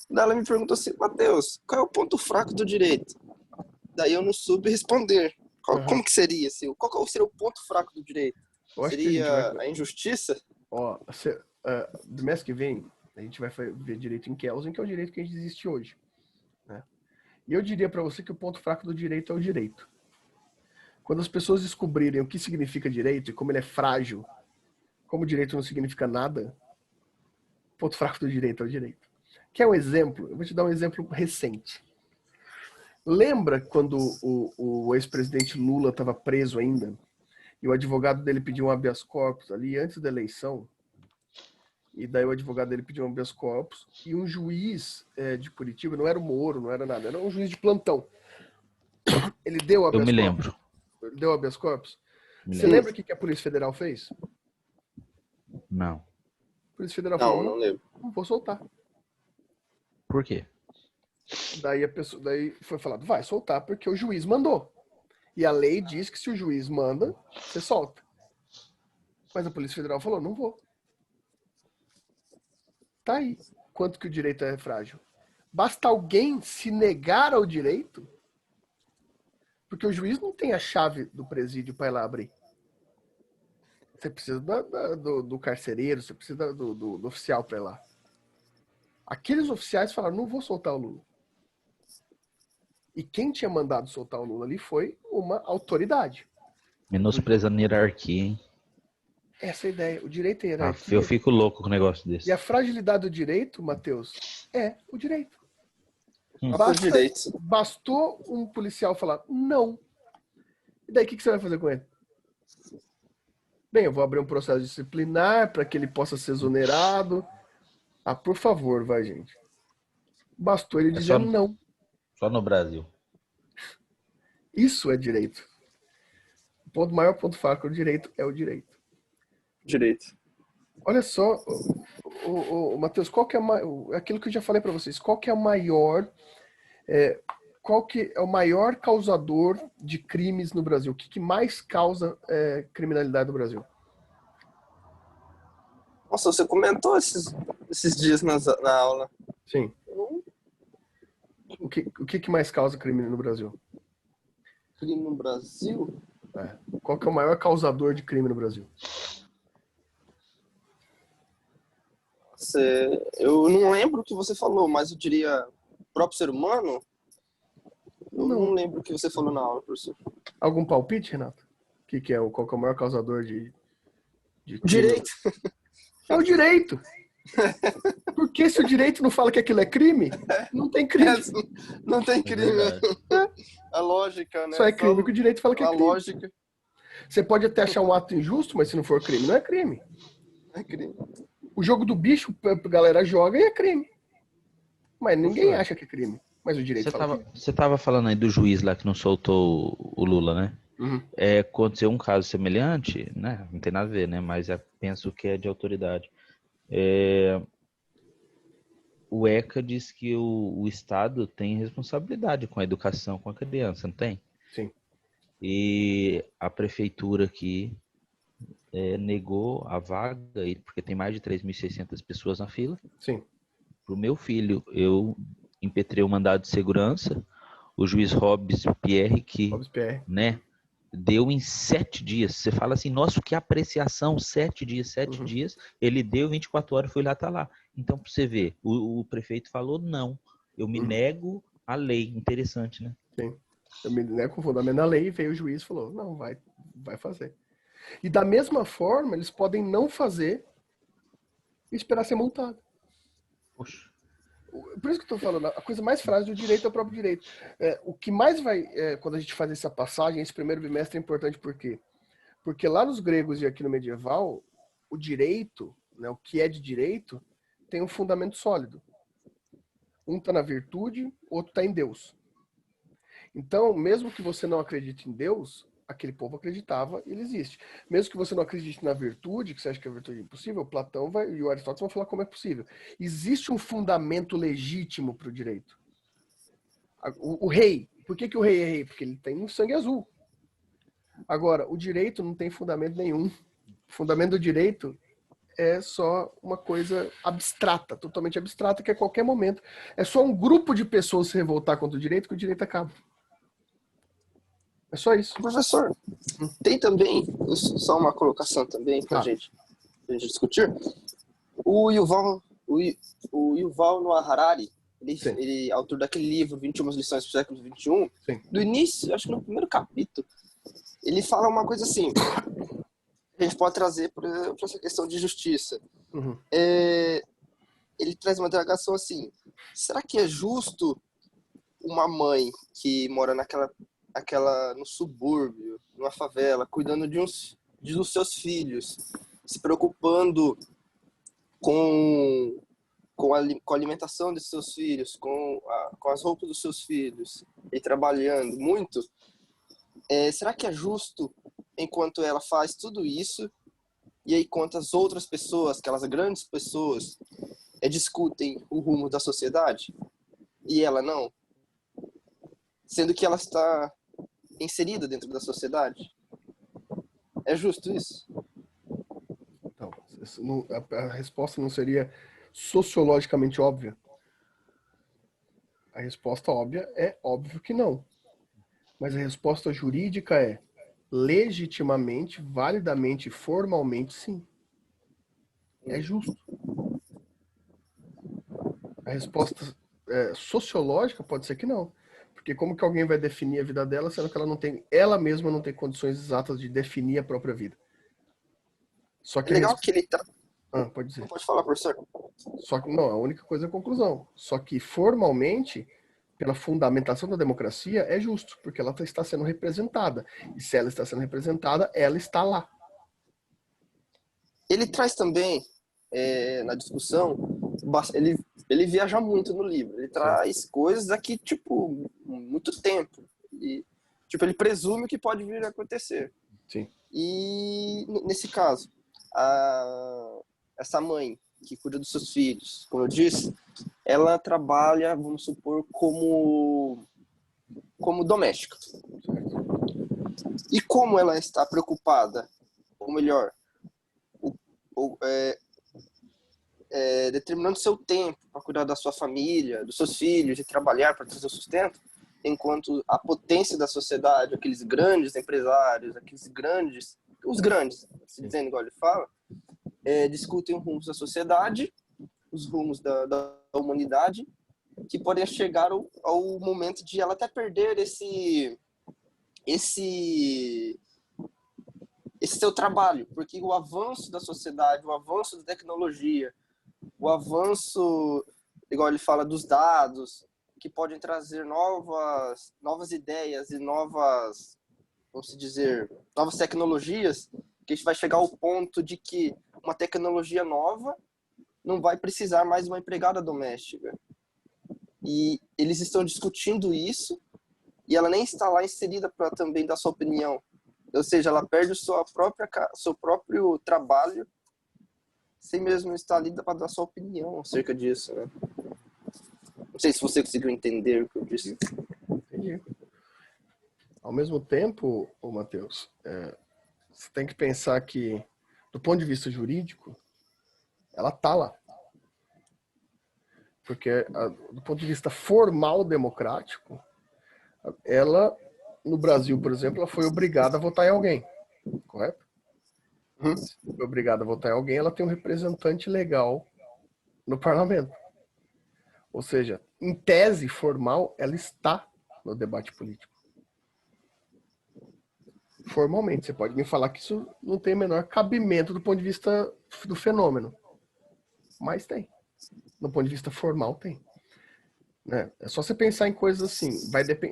Daí ela me perguntou assim, Matheus, qual é o ponto fraco do direito? Daí eu não soube responder. Como que seria? Assim, qual seria o ponto fraco do direito? Seria a injustiça? Ó, do mês que vem, a gente vai ver direito em Kelsen, que é o direito que a gente existe hoje. Né? E eu diria para você que o ponto fraco do direito é o direito. Quando as pessoas descobrirem o que significa direito e como ele é frágil, como o direito não significa nada, o ponto fraco do direito é o direito. Quer um exemplo? Eu vou te dar um exemplo recente. Lembra quando o ex-presidente Lula estava preso ainda e o advogado dele pediu um habeas corpus ali antes da eleição? E daí o advogado dele pediu um habeas corpus e um juiz de Curitiba, não era o Moro, não era nada, era um juiz de plantão. Ele deu o habeas corpus. Eu me lembro. Ele deu o habeas corpus. Você lembra o que a Polícia Federal fez? Não. A Polícia Federal Não, falou, não lembro. não vou soltar. Por quê? Daí foi falado, vai soltar porque o juiz mandou. E a lei diz que se o juiz manda, você solta. Mas a Polícia Federal falou, não vou. Tá aí. Quanto que o direito é frágil. Basta alguém se negar ao direito, porque o juiz não tem a chave do presídio para ir lá abrir. Você precisa do carcereiro, você precisa do oficial para ir lá. Aqueles oficiais falaram, não vou soltar o Lula. E quem tinha mandado soltar o Lula ali foi uma autoridade. Menosprezando a hierarquia, hein? Essa é a ideia. O direito é hierarquia. Eu fico louco com um negócio desse. E a fragilidade do direito, Matheus, é o direito. Bastou um policial falar não. E daí o que você vai fazer com ele? Bem, eu vou abrir um processo disciplinar para que ele possa ser exonerado. Ah, por favor, vai, gente. Bastou ele É dizer não. só no Brasil. Isso é direito. O maior ponto fraco do direito é o direito. Direito. Olha só, Matheus, qual que é aquilo que eu já falei para vocês, qual que é o maior causador de crimes no Brasil? O que mais causa criminalidade no Brasil? Nossa, você comentou esses dias na aula. Sim. O que mais causa crime no Brasil? Crime no Brasil? Qual que é o maior causador de crime no Brasil? Eu não lembro o que você falou, mas eu diria próprio ser humano. Eu não lembro o que você falou na aula, professor. Algum palpite, Renato? Qual que é o maior causador de crime? Direito. É o direito. Porque se o direito não fala que aquilo é crime, não tem crime. Não tem crime. verdade. A lógica, né? Só é crime que o direito fala que é A crime. lógica Você pode até achar um ato injusto, mas se não for crime, não é crime. é crime. O jogo do bicho, a galera joga e é crime. Mas ninguém acha que é crime. Mas o direito fala que é. Você tava falando aí do juiz lá que não soltou o Lula, né? Uhum. Aconteceu um caso semelhante, né? Não tem nada a ver, né? Mas penso que é de autoridade. O ECA diz que o Estado tem responsabilidade com a educação com a criança, não tem? Sim. E a prefeitura aqui negou a vaga, porque tem mais de 3.600 pessoas na fila. Sim. Para o meu filho, eu impetrei o mandado de segurança, o juiz Robespierre, que né, deu em 7 dias. Você fala assim, nossa, que apreciação, 7 dias, 7 dias. Ele deu 24 horas, fui lá, tá lá. Então, para você ver, o prefeito falou não, eu me nego à lei. Interessante, né? Sim. Eu me nego com o fundamento da lei, veio o juiz e falou, não, vai fazer. E da mesma forma, eles podem não fazer e esperar ser multado. Poxa. Por isso que eu estou falando, a coisa mais frágil do direito é o próprio direito. O que mais vai, quando a gente faz essa passagem, esse primeiro bimestre é importante por quê? Porque lá nos gregos e aqui no medieval, o direito, né, o que é de direito, tem um fundamento sólido. Um está na virtude, outro está em Deus. Então, mesmo que você não acredite em Deus, aquele povo acreditava e ele existe. Mesmo que você não acredite na virtude, que você acha que a virtude é impossível, Platão e o Aristóteles vão falar como é possível. Existe um fundamento legítimo para o direito. O rei, por que o rei é rei? Porque ele tem sangue azul. Agora, o direito não tem fundamento nenhum. O fundamento do direito é só uma coisa abstrata, totalmente abstrata, que a qualquer momento é só um grupo de pessoas se revoltar contra o direito que o direito acaba. É só isso. Professor, tem também, só uma colocação também pra gente discutir. O Yuval Noah Harari, ele autor daquele livro 21 lições pro século XXI, do início, acho que no primeiro capítulo, ele fala uma coisa assim, a gente pode trazer para essa questão de justiça. Ele traz uma indagação assim, será que é justo uma mãe que mora no subúrbio, numa favela, cuidando dos seus filhos, se preocupando com a alimentação de seus filhos, com as roupas dos seus filhos, e trabalhando muito, será que é justo enquanto ela faz tudo isso, e aí enquanto as outras pessoas, aquelas grandes pessoas, discutem o rumo da sociedade, e ela não? Sendo que ela está inserida dentro da sociedade. É justo isso? Então, a resposta não seria sociologicamente óbvia? A resposta óbvia é óbvio que não. Mas a resposta jurídica é legitimamente, validamente, formalmente, sim. É justo. A resposta sociológica pode ser que não. Porque como que alguém vai definir a vida dela, sendo que ela mesma não tem condições exatas de definir a própria vida? Só que legal que ele pode dizer. Pode falar, professor. Só que não, a única coisa é a conclusão. Só que formalmente, pela fundamentação da democracia, é justo, porque ela está sendo representada. E se ela está sendo representada, ela está lá. Ele traz também, na discussão, ele viaja muito no livro. Ele traz coisas daqui, tipo, muito tempo. E, tipo, ele presume o que pode vir a acontecer. Sim. E, nesse caso, essa mãe que cuida dos seus filhos, como eu disse, ela trabalha, vamos supor, como doméstica. E como ela está preocupada, ou melhor, determinando seu tempo para cuidar da sua família, dos seus filhos e trabalhar para trazer o sustento, enquanto a potência da sociedade, aqueles grandes empresários, os grandes, se dizendo igual ele fala, discutem os rumos da sociedade, os rumos da humanidade, que podem chegar ao momento de ela até perder esse seu trabalho, porque o avanço da sociedade, o avanço da tecnologia, o avanço, igual ele fala, dos dados, que podem trazer novas ideias e novas, vamos dizer, novas tecnologias, que a gente vai chegar ao ponto de que uma tecnologia nova não vai precisar mais de uma empregada doméstica. E eles estão discutindo isso, e ela nem está lá inserida para também dar sua opinião. Ou seja, ela perde seu próprio trabalho sem mesmo estar ali para dar sua opinião acerca disso, né? Não sei se você conseguiu entender o que eu disse. Entendi. Ao mesmo tempo, Matheus, você tem que pensar que, do ponto de vista jurídico, ela está lá. Porque, do ponto de vista formal democrático, ela, no Brasil, por exemplo, ela foi obrigada a votar em alguém, correto? Se foi obrigada a votar em alguém, ela tem um representante legal no parlamento. Ou seja, em tese formal, ela está no debate político. Formalmente, você pode me falar que isso não tem o menor cabimento do ponto de vista do fenômeno. Mas tem. Do ponto de vista formal, tem. Né? É só você pensar em coisas assim.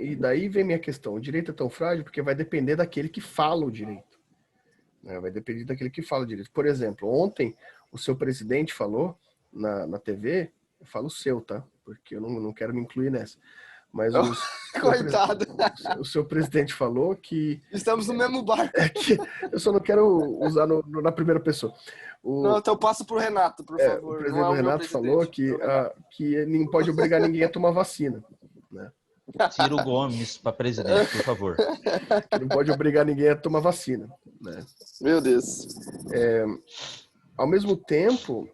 E daí vem minha questão. O direito é tão frágil porque vai depender daquele que fala o direito. Né? Vai depender daquele que fala o direito. Por exemplo, ontem o seu presidente falou na TV, eu falo o seu, tá? Porque eu não quero me incluir nessa. Mas Coitado. O seu presidente falou que... Estamos no mesmo barco. Eu só não quero usar na primeira pessoa. Não, então eu passo pro Renato, por favor. O presidente Renato falou que não pode obrigar ninguém a tomar vacina. Né? Ciro Gomes para presidente, por favor. Que não pode obrigar ninguém a tomar vacina. Né? Meu Deus. Ao mesmo tempo,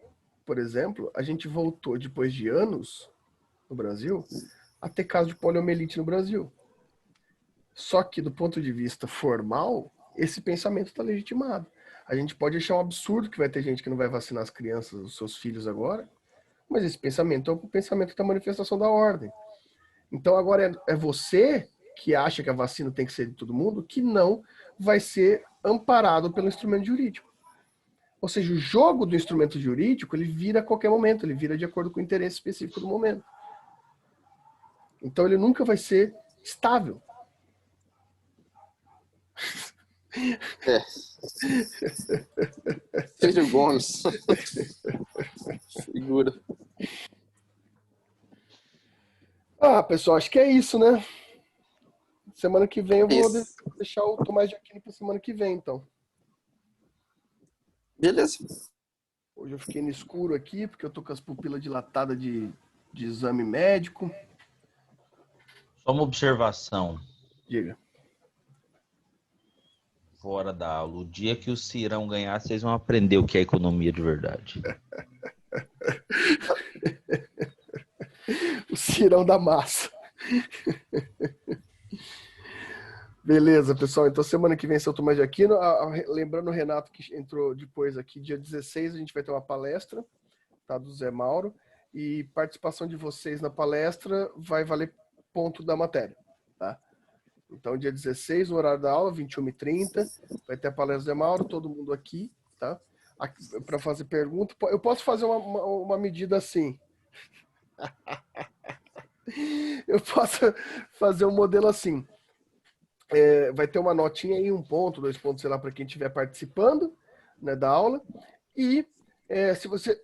por exemplo, a gente voltou, depois de anos no Brasil, a ter caso de poliomielite no Brasil. Só que, do ponto de vista formal, esse pensamento está legitimado. A gente pode achar um absurdo que vai ter gente que não vai vacinar as crianças, os seus filhos agora, mas esse pensamento é o pensamento da manifestação da ordem. Então, agora é você que acha que a vacina tem que ser de todo mundo, que não vai ser amparado pelo instrumento jurídico. Ou seja, o jogo do instrumento jurídico, ele vira a qualquer momento, ele vira de acordo com o interesse específico do momento. Então, ele nunca vai ser estável. Ciro Gomes. Figura. Pessoal, acho que é isso, né? Semana que vem eu vou deixar o Tomás de Aquino para semana que vem, então. Beleza. Hoje eu fiquei no escuro aqui, porque eu tô com as pupilas dilatadas de exame médico. Só uma observação. Diga. Fora da aula. O dia que o Cirão ganhar, vocês vão aprender o que é economia de verdade. O Cirão da massa. Beleza, pessoal. Então, semana que vem, São Tomás de Aquino. Lembrando o Renato que entrou depois aqui, dia 16, a gente vai ter uma palestra, tá, do Zé Mauro. E participação de vocês na palestra vai valer ponto da matéria, tá? Então, dia 16, no horário da aula, 21h30, vai ter a palestra do Zé Mauro, todo mundo aqui, tá? Para fazer pergunta. Eu posso fazer uma medida assim. Eu posso fazer um modelo assim. Vai ter uma notinha aí, 1 ponto, 2 pontos, sei lá, para quem estiver participando, né, da aula. E se você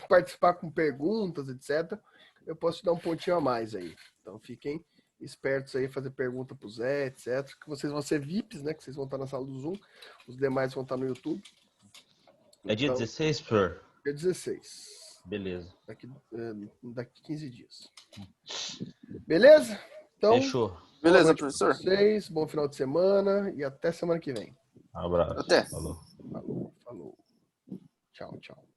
participar com perguntas, etc., eu posso te dar um pontinho a mais aí. Então fiquem espertos aí, fazer pergunta pro Zé, etc. Que vocês vão ser VIPs, né? Que vocês vão estar na sala do Zoom. Os demais vão estar no YouTube. É dia 16, professor? Dia 16. Beleza. Daqui 15 dias. Beleza? Então, fechou. Beleza, professor? Vocês, bom final de semana e até semana que vem. Um abraço. Até. Falou. Falou. Tchau, tchau.